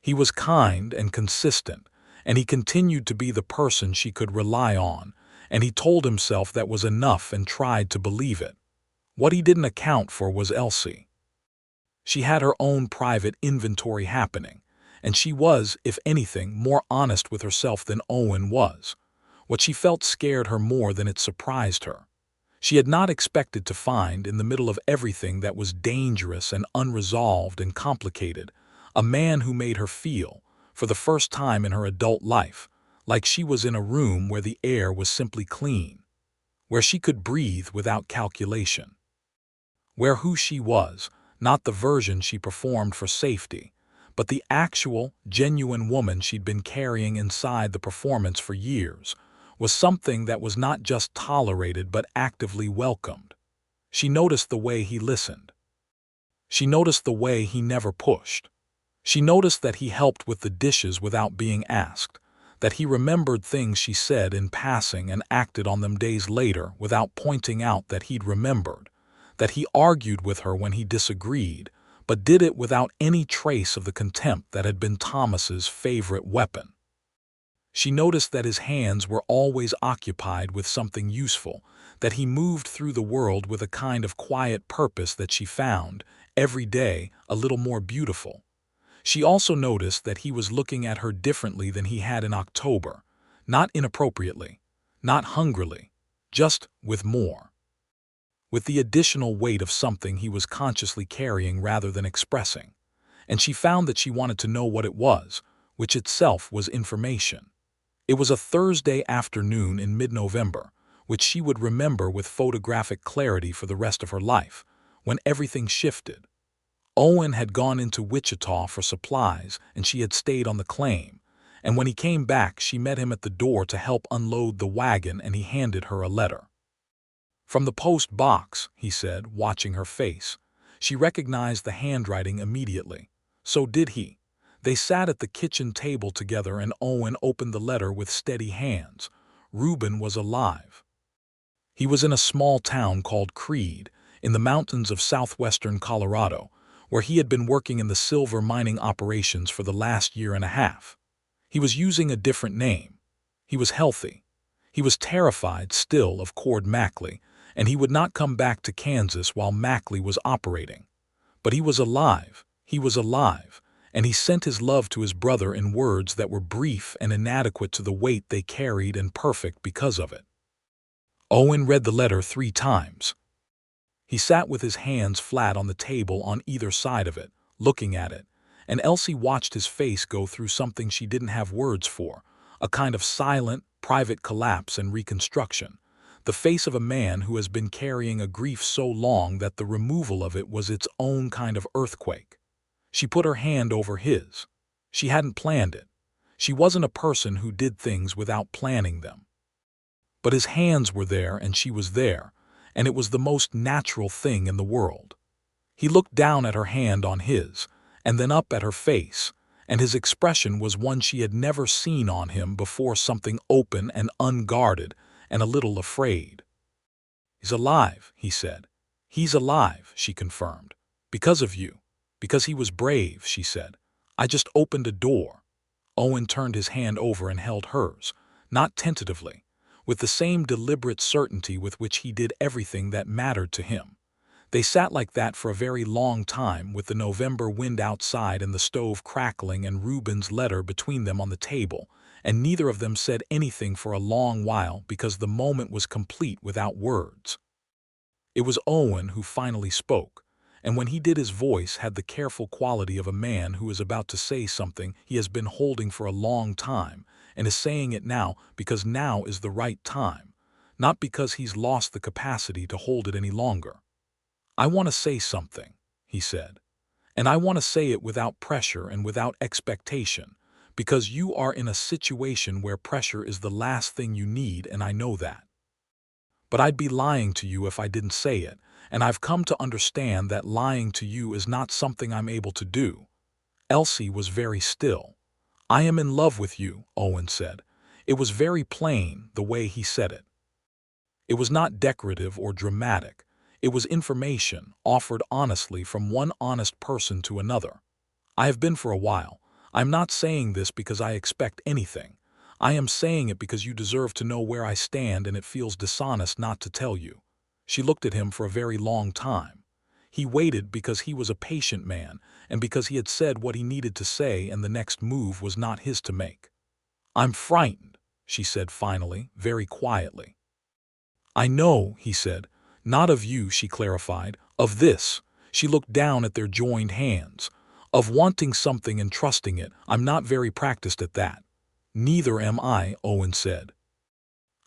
He was kind and consistent, and he continued to be the person she could rely on, and he told himself that was enough and tried to believe it. What he didn't account for was Elsie. She had her own private inventory happening, and she was, if anything, more honest with herself than Owen was. What she felt scared her more than it surprised her. She had not expected to find, in the middle of everything that was dangerous and unresolved and complicated, a man who made her feel, for the first time in her adult life, like she was in a room where the air was simply clean, where she could breathe without calculation, where who she was, not the version she performed for safety, but the actual, genuine woman she'd been carrying inside the performance for years, was something that was not just tolerated but actively welcomed. She noticed the way he listened. She noticed the way he never pushed. She noticed that he helped with the dishes without being asked, that he remembered things she said in passing and acted on them days later without pointing out that he'd remembered, that he argued with her when he disagreed, but did it without any trace of the contempt that had been Thomas's favorite weapon. She noticed that his hands were always occupied with something useful, that he moved through the world with a kind of quiet purpose that she found, every day, a little more beautiful. She also noticed that he was looking at her differently than he had in October, not inappropriately, not hungrily, just with more. With the additional weight of something he was consciously carrying rather than expressing. And she found that she wanted to know what it was, which itself was information. It was a Thursday afternoon in mid-November, which she would remember with photographic clarity for the rest of her life, when everything shifted. Owen had gone into Wichita for supplies and she had stayed on the claim, and when he came back she met him at the door to help unload the wagon and he handed her a letter. "From the post box," he said, watching her face. She recognized the handwriting immediately. So did he. They sat at the kitchen table together and Owen opened the letter with steady hands. Reuben was alive. He was in a small town called Creed, in the mountains of southwestern Colorado, where he had been working in the silver mining operations for the last year and a half. He was using a different name. He was healthy. He was terrified still of Cord Mackley, and he would not come back to Kansas while Mackley was operating. But he was alive. He was alive. And he sent his love to his brother in words that were brief and inadequate to the weight they carried and perfect because of it. Owen read the letter 3 times. He sat with his hands flat on the table on either side of it, looking at it, and Elsie watched his face go through something she didn't have words for, a kind of silent, private collapse and reconstruction, the face of a man who has been carrying a grief so long that the removal of it was its own kind of earthquake. She put her hand over his. She hadn't planned it. She wasn't a person who did things without planning them. But his hands were there and she was there, and it was the most natural thing in the world. He looked down at her hand on his, and then up at her face, and his expression was one she had never seen on him before, something open and unguarded and a little afraid. "He's alive," he said. "He's alive," she confirmed. "Because of you. Because he was brave," she said. "I just opened a door." Owen turned his hand over and held hers, not tentatively, with the same deliberate certainty with which he did everything that mattered to him. They sat like that for a very long time, with the November wind outside and the stove crackling and Reuben's letter between them on the table, and neither of them said anything for a long while because the moment was complete without words. It was Owen who finally spoke, and when he did his voice had the careful quality of a man who is about to say something he has been holding for a long time and is saying it now because now is the right time, not because he's lost the capacity to hold it any longer. "I want to say something," he said, "and I want to say it without pressure and without expectation, because you are in a situation where pressure is the last thing you need, and I know that. But I'd be lying to you if I didn't say it, and I've come to understand that lying to you is not something I'm able to do." Elsie was very still. "I am in love with you," Owen said. It was very plain, the way he said it. It was not decorative or dramatic. It was information, offered honestly from one honest person to another. "I have been for a while. I'm not saying this because I expect anything. I am saying it because you deserve to know where I stand, and it feels dishonest not to tell you." She looked at him for a very long time. He waited because he was a patient man and because he had said what he needed to say, and the next move was not his to make. "I'm frightened," she said finally, very quietly. "I know," he said. "Not of you," she clarified. "Of this." She looked down at their joined hands. "Of wanting something and trusting it. I'm not very practiced at that." "Neither am I," Owen said.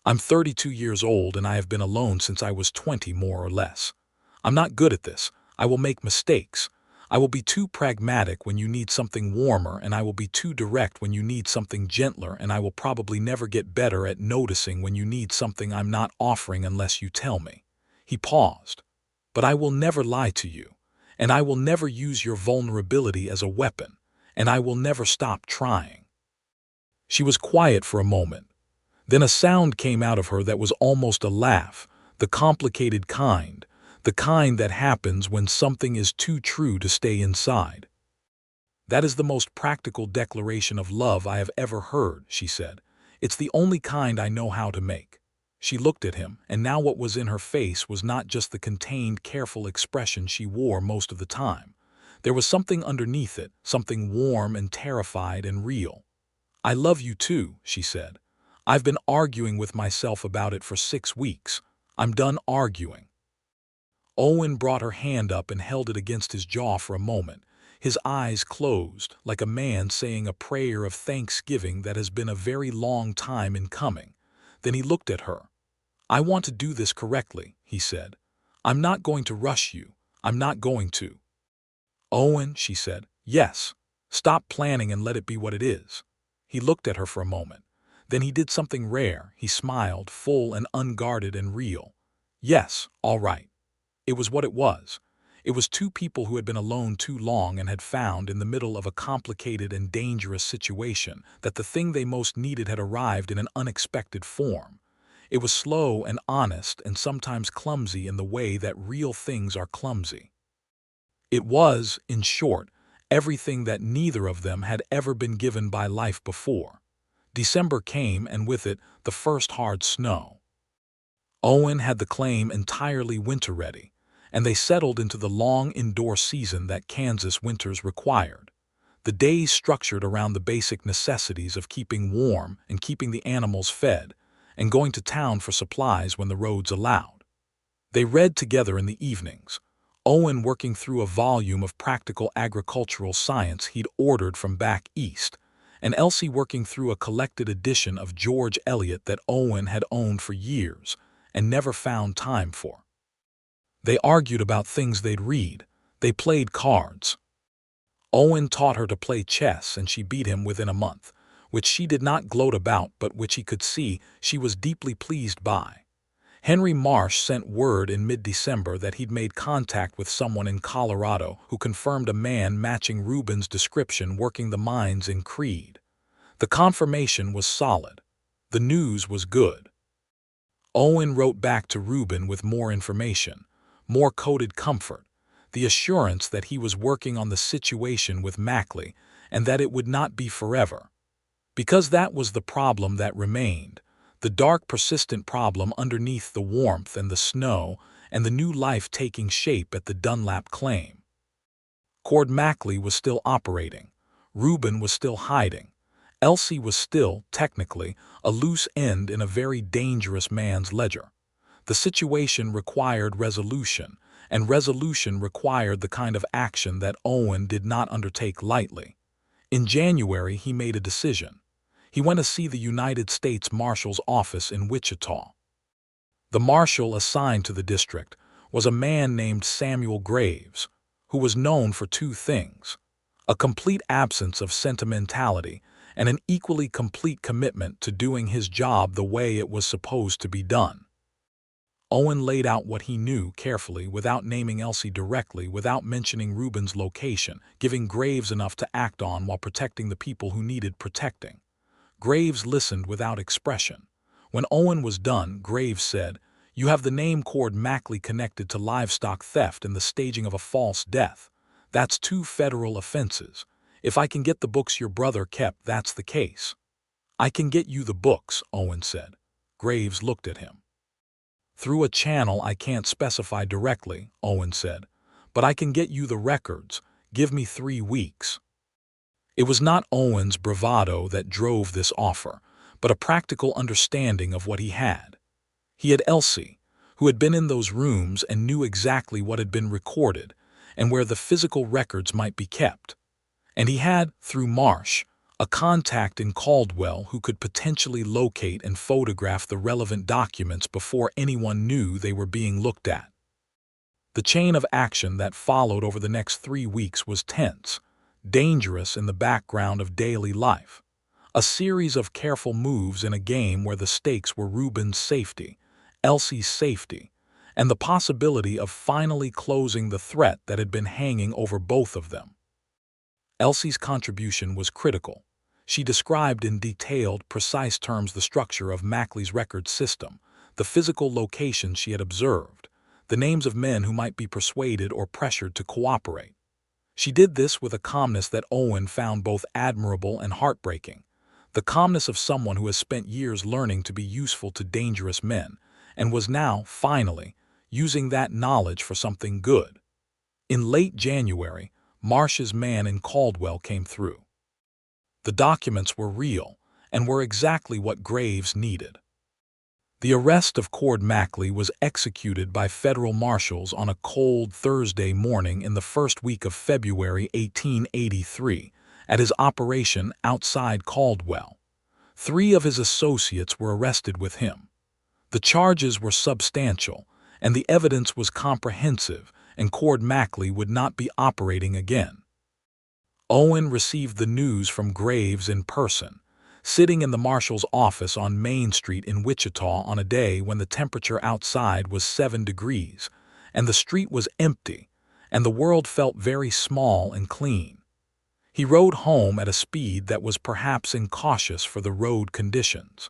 "I'm 32 years old and I have been alone since I was 20, more or less. I'm not good at this. I will make mistakes. I will be too pragmatic when you need something warmer, and I will be too direct when you need something gentler, and I will probably never get better at noticing when you need something I'm not offering unless you tell me." He paused. "But I will never lie to you, and I will never use your vulnerability as a weapon, and I will never stop trying." She was quiet for a moment. Then a sound came out of her that was almost a laugh, the complicated kind, the kind that happens when something is too true to stay inside. "That is the most practical declaration of love I have ever heard," she said. "It's the only kind I know how to make." She looked at him, and now what was in her face was not just the contained, careful expression she wore most of the time. There was something underneath it, something warm and terrified and real. "I love you too," she said. "I've been arguing with myself about it for 6 weeks. I'm done arguing." Owen brought her hand up and held it against his jaw for a moment, his eyes closed, like a man saying a prayer of thanksgiving that has been a very long time in coming. Then he looked at her. "I want to do this correctly," he said. "I'm not going to rush you. I'm not going to." "Owen," she said. "Yes. Stop planning and let it be what it is." He looked at her for a moment. Then he did something rare. He smiled, full and unguarded and real. "Yes, all right." It was what it was. It was two people who had been alone too long and had found, in the middle of a complicated and dangerous situation, that the thing they most needed had arrived in an unexpected form. It was slow and honest and sometimes clumsy in the way that real things are clumsy. It was, in short, everything that neither of them had ever been given by life before. December came, and with it, the first hard snow. Owen had the claim entirely winter-ready, and they settled into the long indoor season that Kansas winters required. The days structured around the basic necessities of keeping warm and keeping the animals fed, and going to town for supplies when the roads allowed. They read together in the evenings, Owen working through a volume of practical agricultural science he'd ordered from back east, and Elsie working through a collected edition of George Eliot that Owen had owned for years and never found time for. They argued about things they'd read. They played cards. Owen taught her to play chess, and she beat him within a month, which she did not gloat about but which he could see she was deeply pleased by. Henry Marsh sent word in mid-December that he'd made contact with someone in Colorado who confirmed a man matching Rubin's description working the mines in Creede. The confirmation was solid. The news was good. Owen wrote back to Rubin with more information, more coded comfort, the assurance that he was working on the situation with Mackley and that it would not be forever. Because that was the problem that remained, the dark, persistent problem underneath the warmth and the snow and the new life taking shape at the Dunlap claim. Cord Mackley was still operating. Rubin was still hiding. Elsie was still, technically, a loose end in a very dangerous man's ledger. The situation required resolution, and resolution required the kind of action that Owen did not undertake lightly. In January, he made a decision. He went to see the United States Marshal's office in Wichita. The marshal assigned to the district was a man named Samuel Graves, who was known for two things: a complete absence of sentimentality and an equally complete commitment to doing his job the way it was supposed to be done. Owen laid out what he knew carefully, without naming Elsie directly, without mentioning Rubin's location, giving Graves enough to act on while protecting the people who needed protecting. Graves listened without expression. When Owen was done, Graves said, "You have the name Cord Mackley connected to livestock theft and the staging of a false death. That's two federal offenses. If I can get the books your brother kept, that's the case." "I can get you the books," Owen said. Graves looked at him. "Through a channel I can't specify directly," Owen said, "but I can get you the records. Give me 3 weeks." It was not Owen's bravado that drove this offer, but a practical understanding of what he had. He had Elsie, who had been in those rooms and knew exactly what had been recorded and where the physical records might be kept. And he had, through Marsh, a contact in Caldwell who could potentially locate and photograph the relevant documents before anyone knew they were being looked at. The chain of action that followed over the next 3 weeks was tense, dangerous in the background of daily life. A series of careful moves in a game where the stakes were Rubin's safety, Elsie's safety, and the possibility of finally closing the threat that had been hanging over both of them. Elsie's contribution was critical. She described in detailed, precise terms the structure of Mackley's record system, the physical locations she had observed, the names of men who might be persuaded or pressured to cooperate. She did this with a calmness that Owen found both admirable and heartbreaking, the calmness of someone who has spent years learning to be useful to dangerous men and was now, finally, using that knowledge for something good. In late January, Marsh's man in Caldwell came through. The documents were real and were exactly what Graves needed. The arrest of Cord Mackley was executed by federal marshals on a cold Thursday morning in the first week of February 1883 at his operation outside Caldwell. 3 of his associates were arrested with him. The charges were substantial, and the evidence was comprehensive, and Cord Mackley would not be operating again. Owen received the news from Graves in person, sitting in the marshal's office on Main Street in Wichita on a day when the temperature outside was 7 degrees, and the street was empty, and the world felt very small and clean. He rode home at a speed that was perhaps incautious for the road conditions.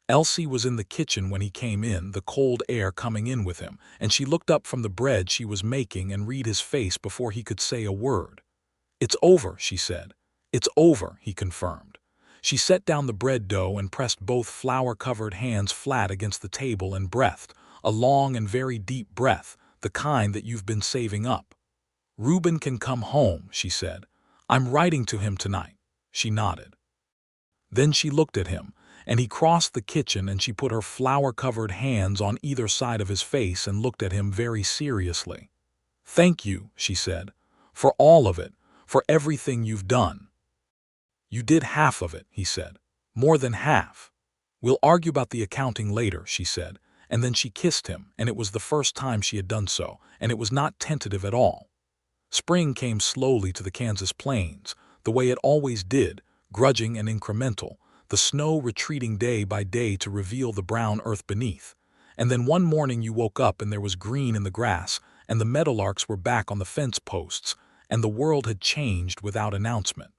Elsie was in the kitchen when he came in, the cold air coming in with him, and she looked up from the bread she was making and read his face before he could say a word. "It's over," she said. "It's over," he confirmed. She set down the bread dough and pressed both flour-covered hands flat against the table and breathed, a long and very deep breath, the kind that you've been saving up. "Rubin can come home," she said. "I'm writing to him tonight." She nodded. Then she looked at him, and he crossed the kitchen and she put her flour-covered hands on either side of his face and looked at him very seriously. "Thank you," she said, "for all of it, for everything you've done." "You did half of it," he said. "More than half." "We'll argue about the accounting later," she said, and then she kissed him, and it was the first time she had done so, and it was not tentative at all. Spring came slowly to the Kansas plains, the way it always did, grudging and incremental, the snow retreating day by day to reveal the brown earth beneath. And then one morning you woke up and there was green in the grass, and the meadowlarks were back on the fence posts, and the world had changed without announcement.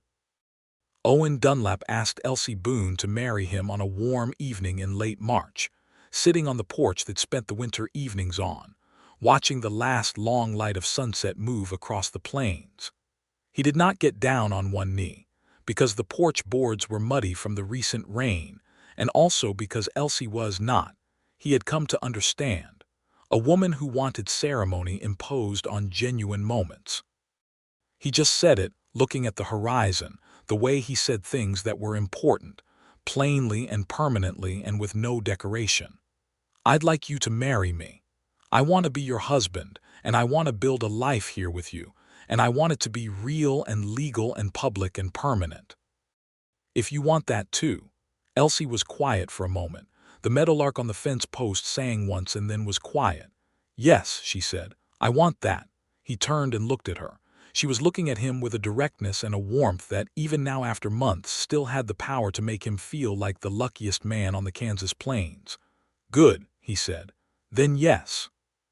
Owen Dunlap asked Elsie Boone to marry him on a warm evening in late March, sitting on the porch that spent the winter evenings on, watching the last long light of sunset move across the plains. He did not get down on one knee, because the porch boards were muddy from the recent rain, and also because Elsie was not, he had come to understand, a woman who wanted ceremony imposed on genuine moments. He just said it, looking at the horizon, the way he said things that were important, plainly and permanently and with no decoration. I'd like you to marry me. I want to be your husband, and I want to build a life here with you, and I want it to be real and legal and public and permanent. If you want that too. Elsie was quiet for a moment. The meadowlark on the fence post sang once and then was quiet. Yes, she said, I want that. He turned and looked at her. She was looking at him with a directness and a warmth that, even now after months, still had the power to make him feel like the luckiest man on the Kansas plains. Good, he said. Then yes.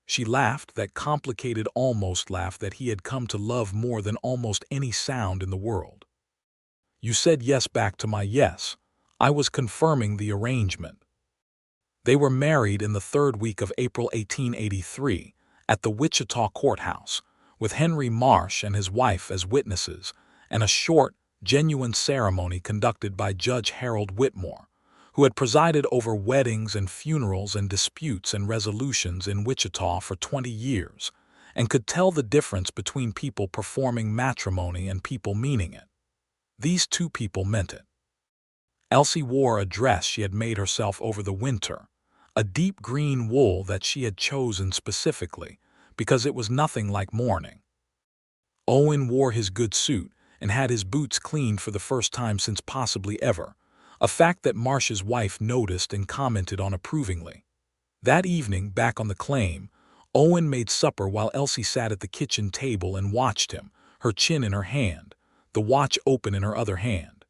She laughed, that complicated almost laugh that he had come to love more than almost any sound in the world. You said yes back to my yes. I was confirming the arrangement. They were married in the third week of April 1883 at the Wichita courthouse, with Henry Marsh and his wife as witnesses, and a short, genuine ceremony conducted by Judge Harold Whitmore, who had presided over weddings and funerals and disputes and resolutions in Wichita for 20 years, and could tell the difference between people performing matrimony and people meaning it. These two people meant it. Elsie wore a dress she had made herself over the winter, a deep green wool that she had chosen specifically, because it was nothing like mourning. Owen wore his good suit and had his boots cleaned for the first time since possibly ever, a fact that Marsh's wife noticed and commented on approvingly. That evening, back on the claim, Owen made supper while Elsie sat at the kitchen table and watched him, her chin in her hand, the watch open in her other hand.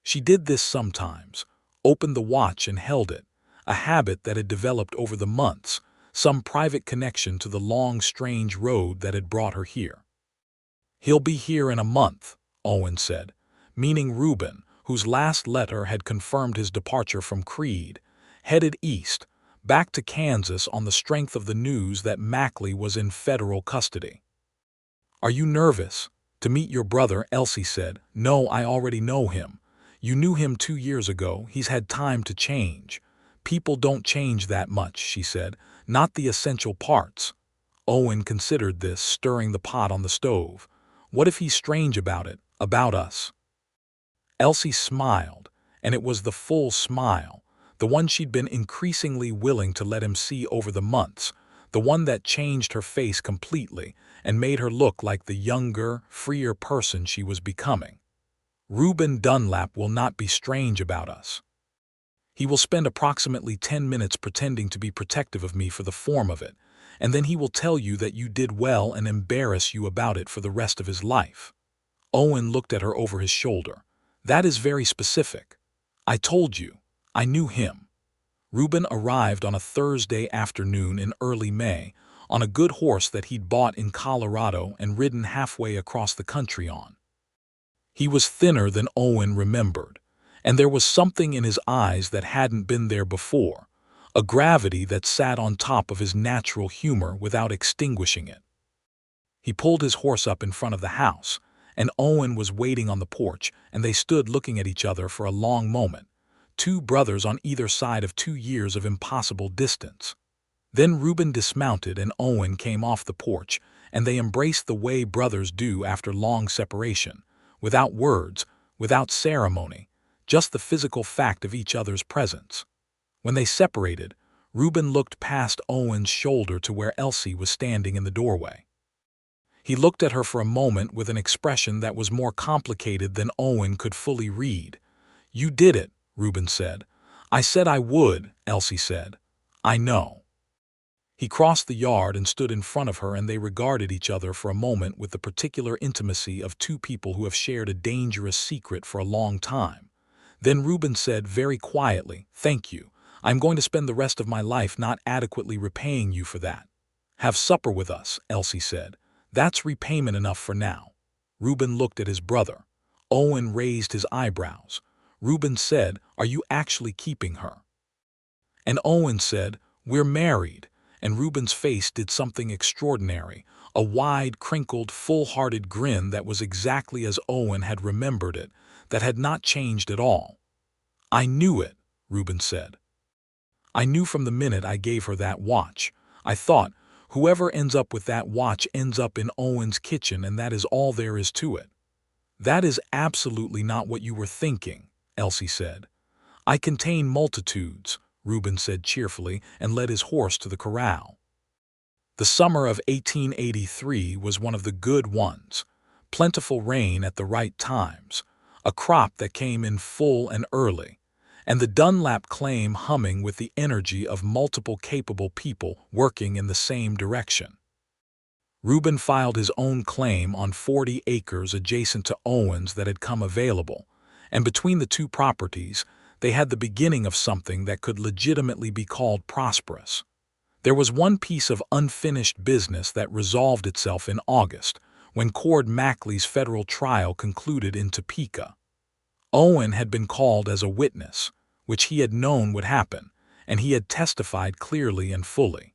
She did this sometimes, opened the watch and held it, a habit that had developed over the months, some private connection to the long, strange road that had brought her here. He'll be here in a month, Owen said, meaning Reuben, whose last letter had confirmed his departure from Creede, headed east, back to Kansas on the strength of the news that Mackley was in federal custody. Are you nervous? To meet your brother, Elsie said. No, I already know him. You knew him 2 years ago. He's had time to change. People don't change that much, she said, not the essential parts. Owen considered this, stirring the pot on the stove. What if he's strange about it, about us? Elsie smiled, and it was the full smile, the one she'd been increasingly willing to let him see over the months, the one that changed her face completely and made her look like the younger, freer person she was becoming. Reuben Dunlap will not be strange about us. He will spend approximately 10 minutes pretending to be protective of me for the form of it, and then he will tell you that you did well and embarrass you about it for the rest of his life. Owen looked at her over his shoulder. That is very specific. I told you. I knew him. Reuben arrived on a Thursday afternoon in early May, on a good horse that he'd bought in Colorado and ridden halfway across the country on. He was thinner than Owen remembered, and there was something in his eyes that hadn't been there before, a gravity that sat on top of his natural humor without extinguishing it. He pulled his horse up in front of the house, and Owen was waiting on the porch, and they stood looking at each other for a long moment, two brothers on either side of 2 years of impossible distance. Then Reuben dismounted and Owen came off the porch, and they embraced the way brothers do after long separation, without words, without ceremony, just the physical fact of each other's presence. When they separated, Reuben looked past Owen's shoulder to where Elsie was standing in the doorway. He looked at her for a moment with an expression that was more complicated than Owen could fully read. You did it, Reuben said. I said I would, Elsie said. I know. He crossed the yard and stood in front of her, and they regarded each other for a moment with the particular intimacy of two people who have shared a dangerous secret for a long time. Then Reuben said very quietly, "Thank you. I'm going to spend the rest of my life not adequately repaying you for that." "Have supper with us," Elsie said. "That's repayment enough for now." Reuben looked at his brother. Owen raised his eyebrows. Reuben said, "Are you actually keeping her?" And Owen said, "We're married." And Reuben's face did something extraordinary, a wide, crinkled, full-hearted grin that was exactly as Owen had remembered it, that had not changed at all. "I knew it," Reuben said. "I knew from the minute I gave her that watch. I thought, whoever ends up with that watch ends up in Owen's kitchen, and that is all there is to it." "That is absolutely not what you were thinking," Elsie said. "I contain multitudes," Reuben said cheerfully, and led his horse to the corral. The summer of 1883 was one of the good ones. Plentiful rain at the right times, a crop that came in full and early, and the Dunlap claim humming with the energy of multiple capable people working in the same direction. Reuben filed his own claim on 40 acres adjacent to Owen's that had come available, and between the two properties, they had the beginning of something that could legitimately be called prosperous. There was one piece of unfinished business that resolved itself in August, when Cord Mackley's federal trial concluded in Topeka. Owen had been called as a witness, which he had known would happen, and he had testified clearly and fully.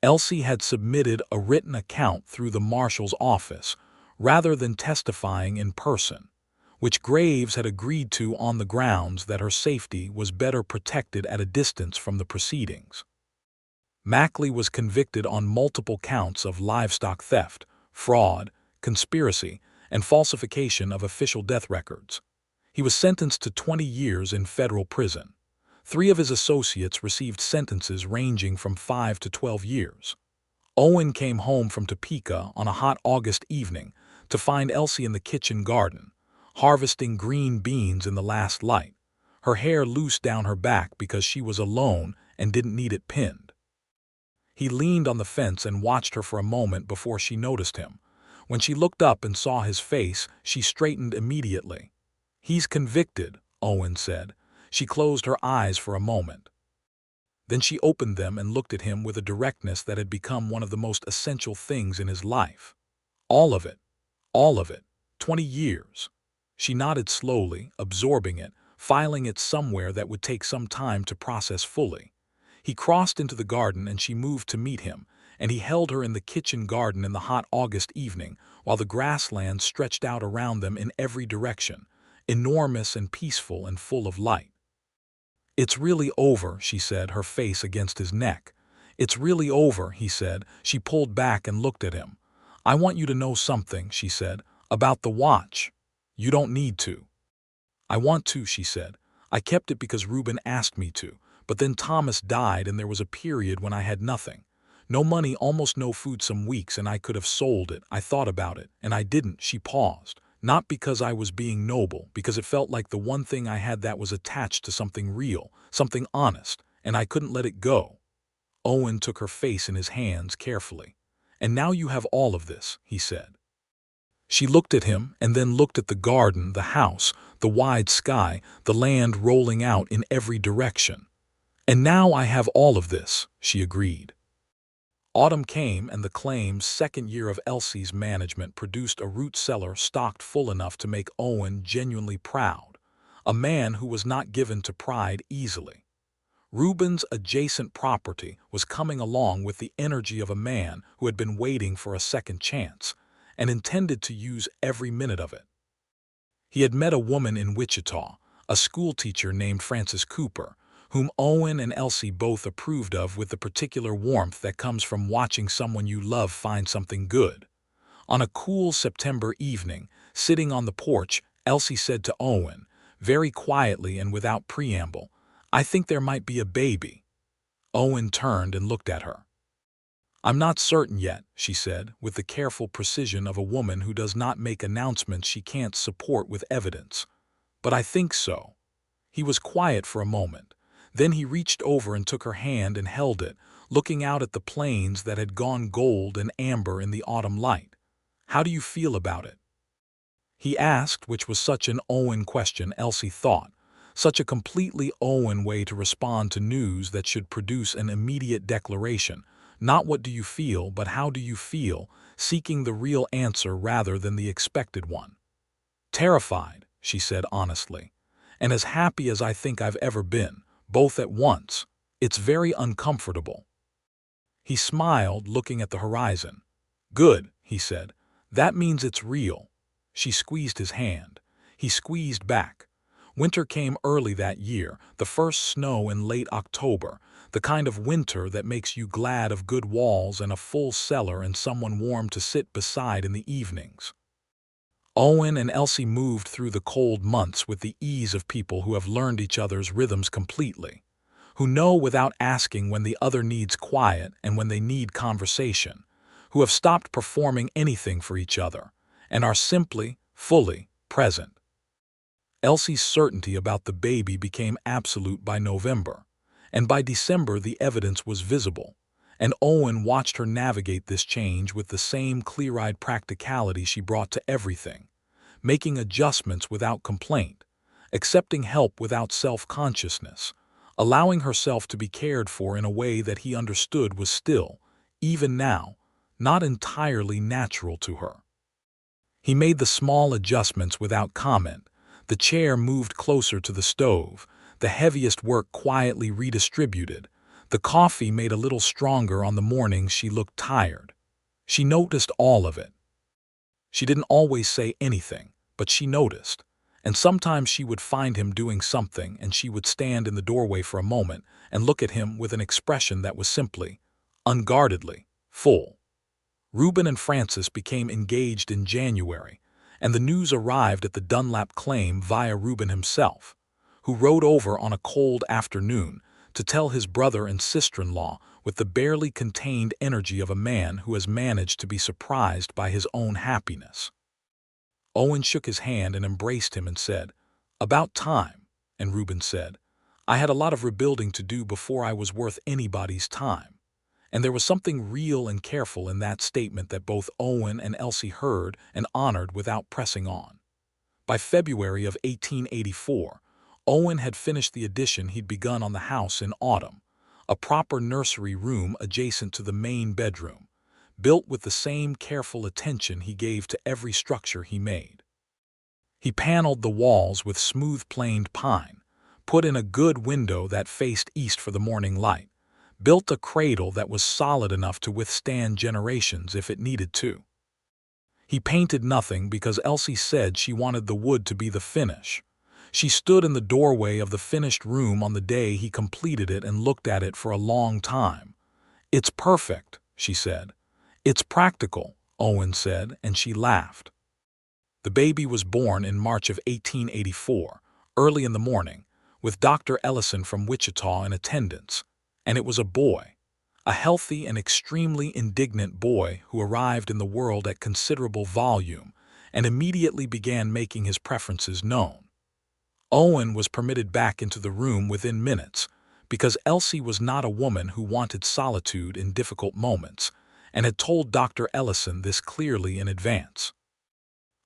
Elsie had submitted a written account through the marshal's office, rather than testifying in person, which Graves had agreed to on the grounds that her safety was better protected at a distance from the proceedings. Mackley was convicted on multiple counts of livestock theft, fraud, conspiracy, and falsification of official death records. He was sentenced to 20 years in federal prison. 3 of his associates received sentences ranging from 5 to 12 years. Owen came home from Topeka on a hot August evening to find Elsie in the kitchen garden, harvesting green beans in the last light, her hair loose down her back because she was alone and didn't need it pinned. He leaned on the fence and watched her for a moment before she noticed him. When she looked up and saw his face, she straightened immediately. "He's convicted," Owen said. She closed her eyes for a moment. Then she opened them and looked at him with a directness that had become one of the most essential things in his life. "All of it. All of it. 20 years. She nodded slowly, absorbing it, filing it somewhere that would take some time to process fully. He crossed into the garden and she moved to meet him, and he held her in the kitchen garden in the hot August evening, while the grassland stretched out around them in every direction, enormous and peaceful and full of light. "It's really over," she said, her face against his neck. "It's really over," he said. She pulled back and looked at him. "I want you to know something," she said, "about the watch." "You don't need to." "I want to," she said. "I kept it because Reuben asked me to, but then Thomas died and there was a period when I had nothing. No money, almost no food some weeks, and I could have sold it. I thought about it, and I didn't." She paused. "Not because I was being noble, because it felt like the one thing I had that was attached to something real, something honest, and I couldn't let it go." Owen took her face in his hands carefully. "And now you have all of this," he said. She looked at him and then looked at the garden, the house, the wide sky, the land rolling out in every direction. "And now I have all of this," she agreed. Autumn came, and the claim's second year of Elsie's management produced a root cellar stocked full enough to make Owen genuinely proud, a man who was not given to pride easily. Reuben's adjacent property was coming along with the energy of a man who had been waiting for a second chance and intended to use every minute of it. He had met a woman in Wichita, a schoolteacher named Frances Cooper, whom Owen and Elsie both approved of with the particular warmth that comes from watching someone you love find something good. On a cool September evening, sitting on the porch, Elsie said to Owen, very quietly and without preamble, "I think there might be a baby." Owen turned and looked at her. "I'm not certain yet," she said, with the careful precision of a woman who does not make announcements she can't support with evidence. "But I think so." He was quiet for a moment. Then he reached over and took her hand and held it, looking out at the plains that had gone gold and amber in the autumn light. "How do you feel about it?" he asked, which was such an Owen question, Elsie thought. Such a completely Owen way to respond to news that should produce an immediate declaration. Not what do you feel, but how do you feel, seeking the real answer rather than the expected one. "Terrified," she said honestly, "and as happy as I think I've ever been, both at once. It's very uncomfortable." He smiled, looking at the horizon. "Good," he said. "That means it's real." She squeezed his hand. He squeezed back. Winter came early that year, the first snow in late October, the kind of winter that makes you glad of good walls and a full cellar and someone warm to sit beside in the evenings. Owen and Elsie moved through the cold months with the ease of people who have learned each other's rhythms completely, who know without asking when the other needs quiet and when they need conversation, who have stopped performing anything for each other, and are simply, fully present. Elsie's certainty about the baby became absolute by November, and by December the evidence was visible, and Owen watched her navigate this change with the same clear-eyed practicality she brought to everything, making adjustments without complaint, accepting help without self-consciousness, allowing herself to be cared for in a way that he understood was still, even now, not entirely natural to her. He made the small adjustments without comment. The chair moved closer to the stove, the heaviest work quietly redistributed, the coffee made a little stronger on the mornings she looked tired. She noticed all of it. She didn't always say anything, but she noticed, and sometimes she would find him doing something and she would stand in the doorway for a moment and look at him with an expression that was simply, unguardedly, full. Reuben and Frances became engaged in January, and the news arrived at the Dunlap claim via Reuben himself, who rode over on a cold afternoon to tell his brother and sister-in-law with the barely contained energy of a man who has managed to be surprised by his own happiness. Owen shook his hand and embraced him and said, "About time," and Reuben said, "I had a lot of rebuilding to do before I was worth anybody's time." And there was something real and careful in that statement that both Owen and Elsie heard and honored without pressing on. By February of 1884, Owen had finished the addition he'd begun on the house in autumn, a proper nursery room adjacent to the main bedroom, built with the same careful attention he gave to every structure he made. He paneled the walls with smooth-planed pine, put in a good window that faced east for the morning light, built a cradle that was solid enough to withstand generations if it needed to. He painted nothing because Elsie said she wanted the wood to be the finish. She stood in the doorway of the finished room on the day he completed it and looked at it for a long time. "It's perfect," she said. "It's practical," Owen said, and she laughed. The baby was born in March of 1884, early in the morning, with Dr. Ellison from Wichita in attendance. And it was a boy, a healthy and extremely indignant boy who arrived in the world at considerable volume and immediately began making his preferences known. Owen was permitted back into the room within minutes because Elsie was not a woman who wanted solitude in difficult moments and had told Dr. Ellison this clearly in advance.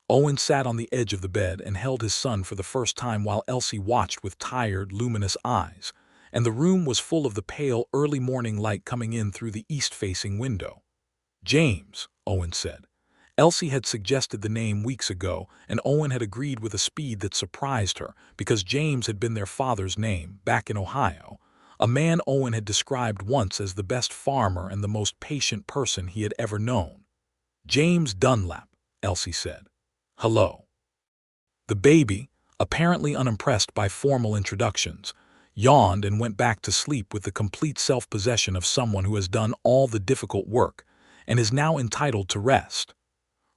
Owen sat on the edge of the bed and held his son for the first time while Elsie watched with tired, luminous eyes, and the room was full of the pale early morning light coming in through the east-facing window. "James," Owen said. Elsie had suggested the name weeks ago, and Owen had agreed with a speed that surprised her because James had been their father's name back in Ohio, a man Owen had described once as the best farmer and the most patient person he had ever known. "James Dunlap," Elsie said. "Hello." The baby, apparently unimpressed by formal introductions, yawned and went back to sleep with the complete self-possession of someone who has done all the difficult work and is now entitled to rest.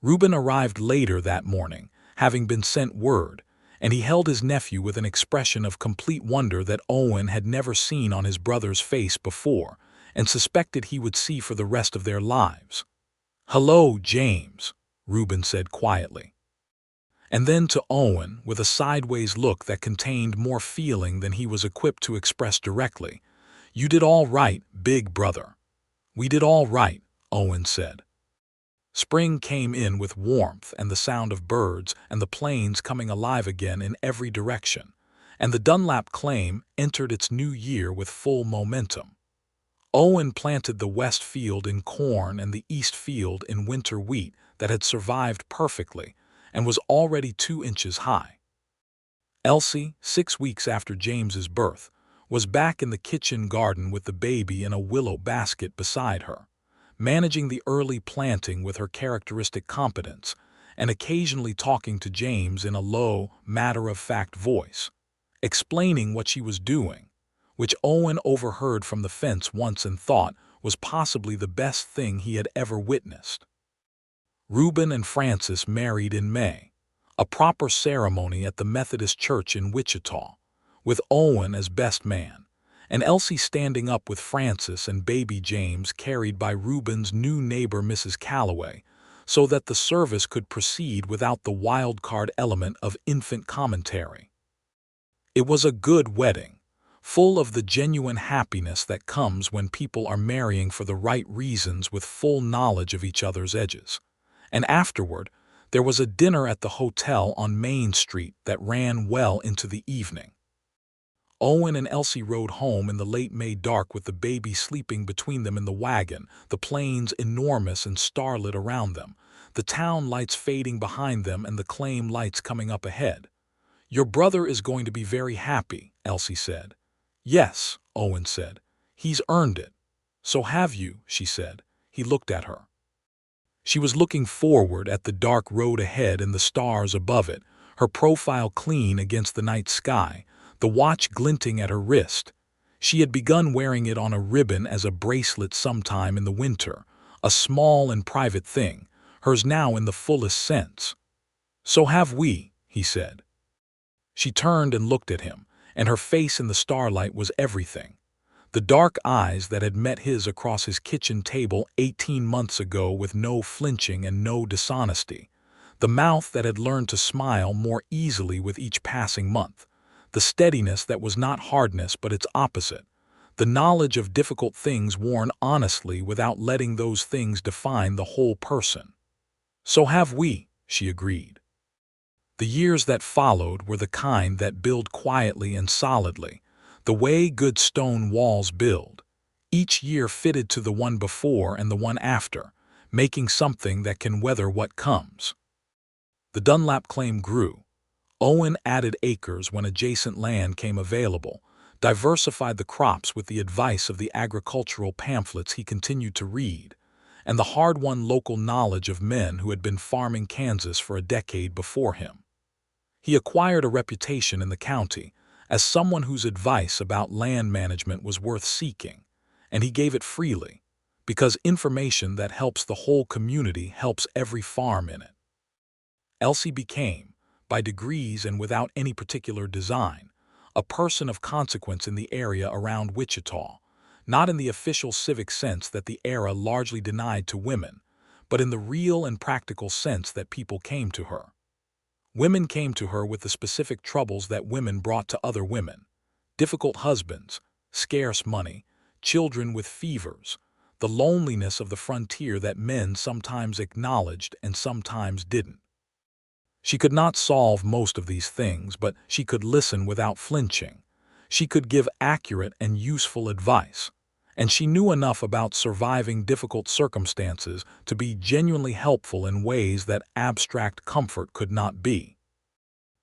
Reuben arrived later that morning, having been sent word, and he held his nephew with an expression of complete wonder that Owen had never seen on his brother's face before and suspected he would see for the rest of their lives. "Hello, James," Reuben said quietly. And then to Owen, with a sideways look that contained more feeling than he was equipped to express directly, "You did all right, big brother." "We did all right," Owen said. Spring came in with warmth and the sound of birds and the plains coming alive again in every direction, and the Dunlap claim entered its new year with full momentum. Owen planted the west field in corn and the east field in winter wheat that had survived perfectly and was already 2 inches high. Elsie, 6 weeks after James's birth, was back in the kitchen garden with the baby in a willow basket beside her, managing the early planting with her characteristic competence and occasionally talking to James in a low, matter-of-fact voice, explaining what she was doing, which Owen overheard from the fence once and thought was possibly the best thing he had ever witnessed. Reuben and Frances married in May, a proper ceremony at the Methodist Church in Wichita, with Owen as best man, and Elsie standing up with Frances and baby James carried by Reuben's new neighbor Mrs. Calloway, so that the service could proceed without the wild card element of infant commentary. It was a good wedding, full of the genuine happiness that comes when people are marrying for the right reasons with full knowledge of each other's edges. And afterward, there was a dinner at the hotel on Main Street that ran well into the evening. Owen and Elsie rode home in the late May dark with the baby sleeping between them in the wagon, the plains enormous and starlit around them, the town lights fading behind them and the claim lights coming up ahead. "Your brother is going to be very happy," Elsie said. "Yes," Owen said. "He's earned it." "So have you," she said. He looked at her. She was looking forward at the dark road ahead and the stars above it, her profile clean against the night sky, the watch glinting at her wrist. She had begun wearing it on a ribbon as a bracelet sometime in the winter, a small and private thing, hers now in the fullest sense. "So have we," he said. She turned and looked at him, and her face in the starlight was everything. The dark eyes that had met his across his kitchen table 18 months ago with no flinching and no dishonesty. The mouth that had learned to smile more easily with each passing month. The steadiness that was not hardness but its opposite. The knowledge of difficult things worn honestly without letting those things define the whole person. "So have we," she agreed. The years that followed were the kind that build quietly and solidly, the way good stone walls build, each year fitted to the one before and the one after, making something that can weather what comes. The Dunlap claim grew. Owen added acres when adjacent land came available, diversified the crops with the advice of the agricultural pamphlets he continued to read, and the hard-won local knowledge of men who had been farming Kansas for a decade before him. He acquired a reputation in the county as someone whose advice about land management was worth seeking, and he gave it freely, because information that helps the whole community helps every farm in it. Elsie became, by degrees and without any particular design, a person of consequence in the area around Wichita, not in the official civic sense that the era largely denied to women, but in the real and practical sense that people came to her. Women came to her with the specific troubles that women brought to other women: difficult husbands, scarce money, children with fevers, the loneliness of the frontier that men sometimes acknowledged and sometimes didn't. She could not solve most of these things, but she could listen without flinching. She could give accurate and useful advice, and she knew enough about surviving difficult circumstances to be genuinely helpful in ways that abstract comfort could not be.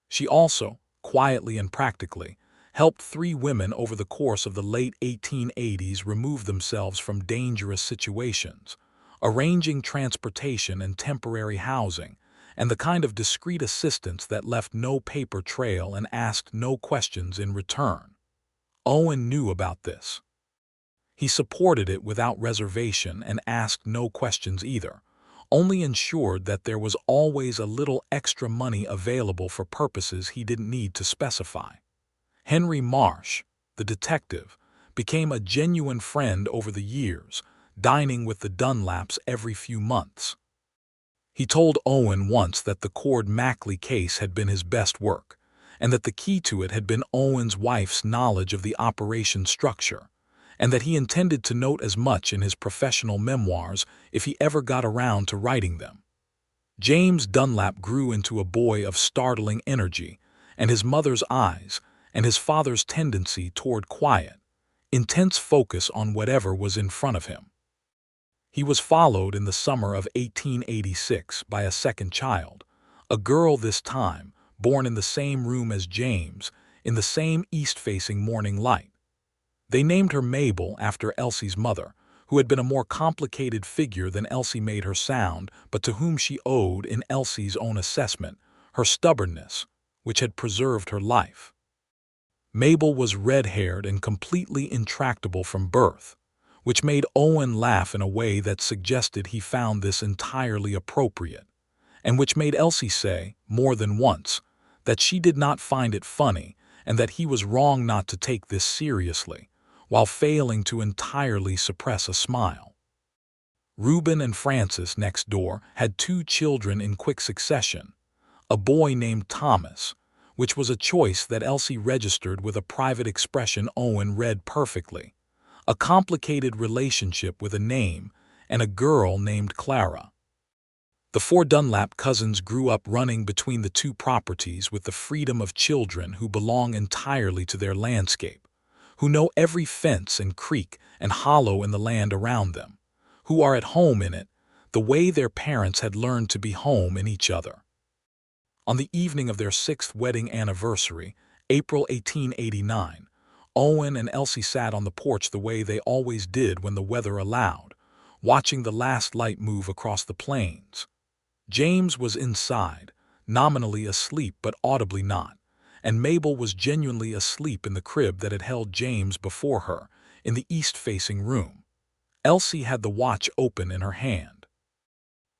She also, quietly and practically, helped 3 women over the course of the late 1880s remove themselves from dangerous situations, arranging transportation and temporary housing, and the kind of discreet assistance that left no paper trail and asked no questions in return. Owen knew about this. He supported it without reservation and asked no questions either, only ensured that there was always a little extra money available for purposes he didn't need to specify. Henry Marsh, the detective, became a genuine friend over the years, dining with the Dunlaps every few months. He told Owen once that the Cord-Mackley case had been his best work, and that the key to it had been Owen's wife's knowledge of the operation structure, and that he intended to note as much in his professional memoirs if he ever got around to writing them. James Dunlap grew into a boy of startling energy, and his mother's eyes, and his father's tendency toward quiet, intense focus on whatever was in front of him. He was followed in the summer of 1886 by a second child, a girl this time, born in the same room as James, in the same east-facing morning light. They named her Mabel after Elsie's mother, who had been a more complicated figure than Elsie made her sound, but to whom she owed, in Elsie's own assessment, her stubbornness, which had preserved her life. Mabel was red-haired and completely intractable from birth, which made Owen laugh in a way that suggested he found this entirely appropriate, and which made Elsie say, more than once, that she did not find it funny and that he was wrong not to take this seriously, while failing to entirely suppress a smile. Reuben and Frances, next door, had 2 children in quick succession, a boy named Thomas, which was a choice that Elsie registered with a private expression Owen read perfectly, a complicated relationship with a name, and a girl named Clara. The 4 Dunlap cousins grew up running between the 2 properties with the freedom of children who belong entirely to their landscape, who know every fence and creek and hollow in the land around them, who are at home in it, the way their parents had learned to be home in each other. On the evening of their 6th wedding anniversary, April 1889, Owen and Elsie sat on the porch the way they always did when the weather allowed, watching the last light move across the plains. James was inside, nominally asleep but audibly not, and Mabel was genuinely asleep in the crib that had held James before her, in the east-facing room. Elsie had the watch open in her hand.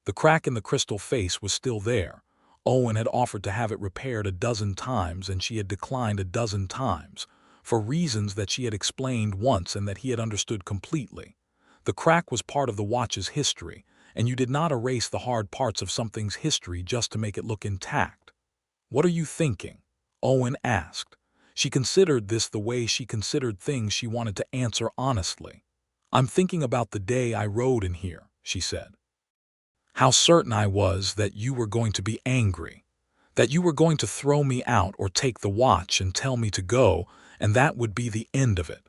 The crack in the crystal face was still there. Owen had offered to have it repaired a dozen times, and she had declined a dozen times, for reasons that she had explained once and that he had understood completely. The crack was part of the watch's history, and you did not erase the hard parts of something's history just to make it look intact. "What are you thinking?" Owen asked. She considered this the way she considered things she wanted to answer honestly. "I'm thinking about the day I rode in here," she said. "How certain I was that you were going to be angry, that you were going to throw me out or take the watch and tell me to go, and that would be the end of it."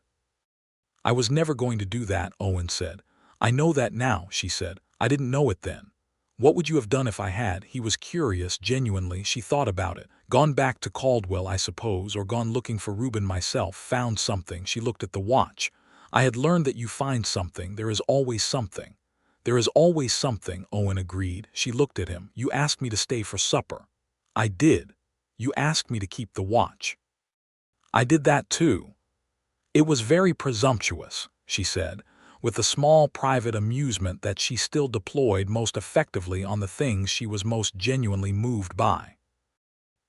"I was never going to do that," Owen said. "I know that now," she said. "I didn't know it then." "What would you have done if I had?" He was curious, genuinely. She thought about it. "Gone back to Caldwell, I suppose, or gone looking for Reuben myself, found something." She looked at the watch. "I had learned that you find something. There is always something." "There is always something," Owen agreed. She looked at him. "You asked me to stay for supper." "I did." "You asked me to keep the watch." "I did that too." "It was very presumptuous," she said, with the small private amusement that she still deployed most effectively on the things she was most genuinely moved by.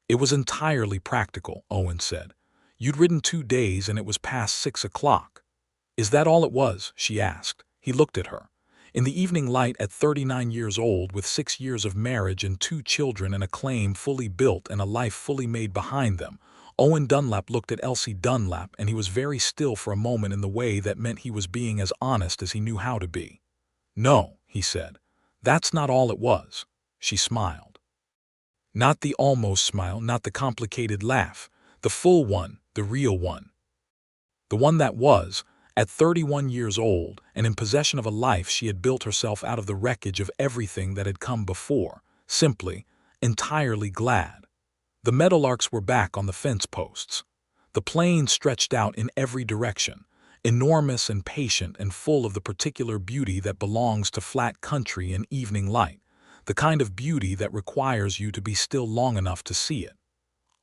"It was entirely practical," Owen said. "You'd ridden 2 days and it was past 6 o'clock." "Is that all it was?" she asked. He looked at her. In the evening light, at 39 years old, with 6 years of marriage and 2 children and a claim fully built and a life fully made behind them, Owen Dunlap looked at Elsie Dunlap, and he was very still for a moment in the way that meant he was being as honest as he knew how to be. "No," he said. "That's not all it was." She smiled. Not the almost smile, not the complicated laugh, the full one, the real one. The one that was, at 31 years old, and in possession of a life she had built herself out of the wreckage of everything that had come before, simply, entirely glad. The meadowlarks were back on the fence posts. The plain stretched out in every direction, enormous and patient and full of the particular beauty that belongs to flat country in evening light, the kind of beauty that requires you to be still long enough to see it.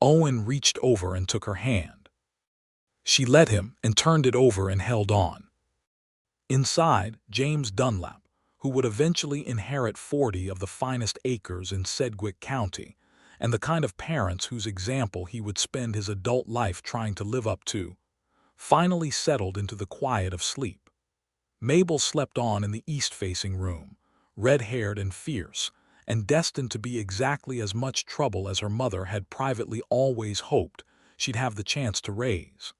Owen reached over and took her hand. She let him and turned it over and held on. Inside, James Dunlap, who would eventually inherit 40 of the finest acres in Sedgwick County, and the kind of parents whose example he would spend his adult life trying to live up to, finally settled into the quiet of sleep. Mabel slept on in the east-facing room, red-haired and fierce, and destined to be exactly as much trouble as her mother had privately always hoped she'd have the chance to raise.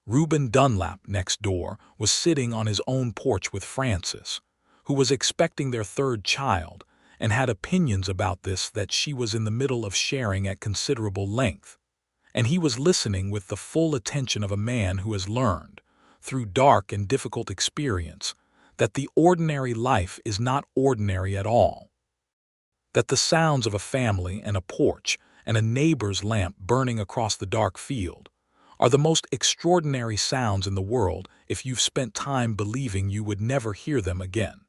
Reuben Dunlap, next door, was sitting on his own porch with Frances, who was expecting their third child and had opinions about this that she was in the middle of sharing at considerable length. And he was listening with the full attention of a man who has learned, through dark and difficult experience, that the ordinary life is not ordinary at all. That the sounds of a family and a porch and a neighbor's lamp burning across the dark field are the most extraordinary sounds in the world if you've spent time believing you would never hear them again.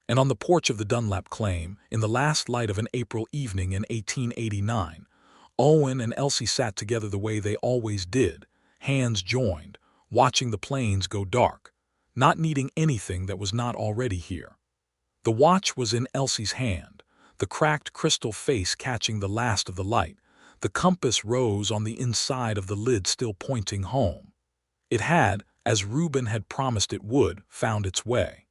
And on the porch of the Dunlap claim, in the last light of an April evening in 1889, Owen and Elsie sat together the way they always did, hands joined, watching the plains go dark, not needing anything that was not already here. The watch was in Elsie's hand, the cracked crystal face catching the last of the light, the compass rose on the inside of the lid still pointing home. It had, as Reuben had promised it would, found its way.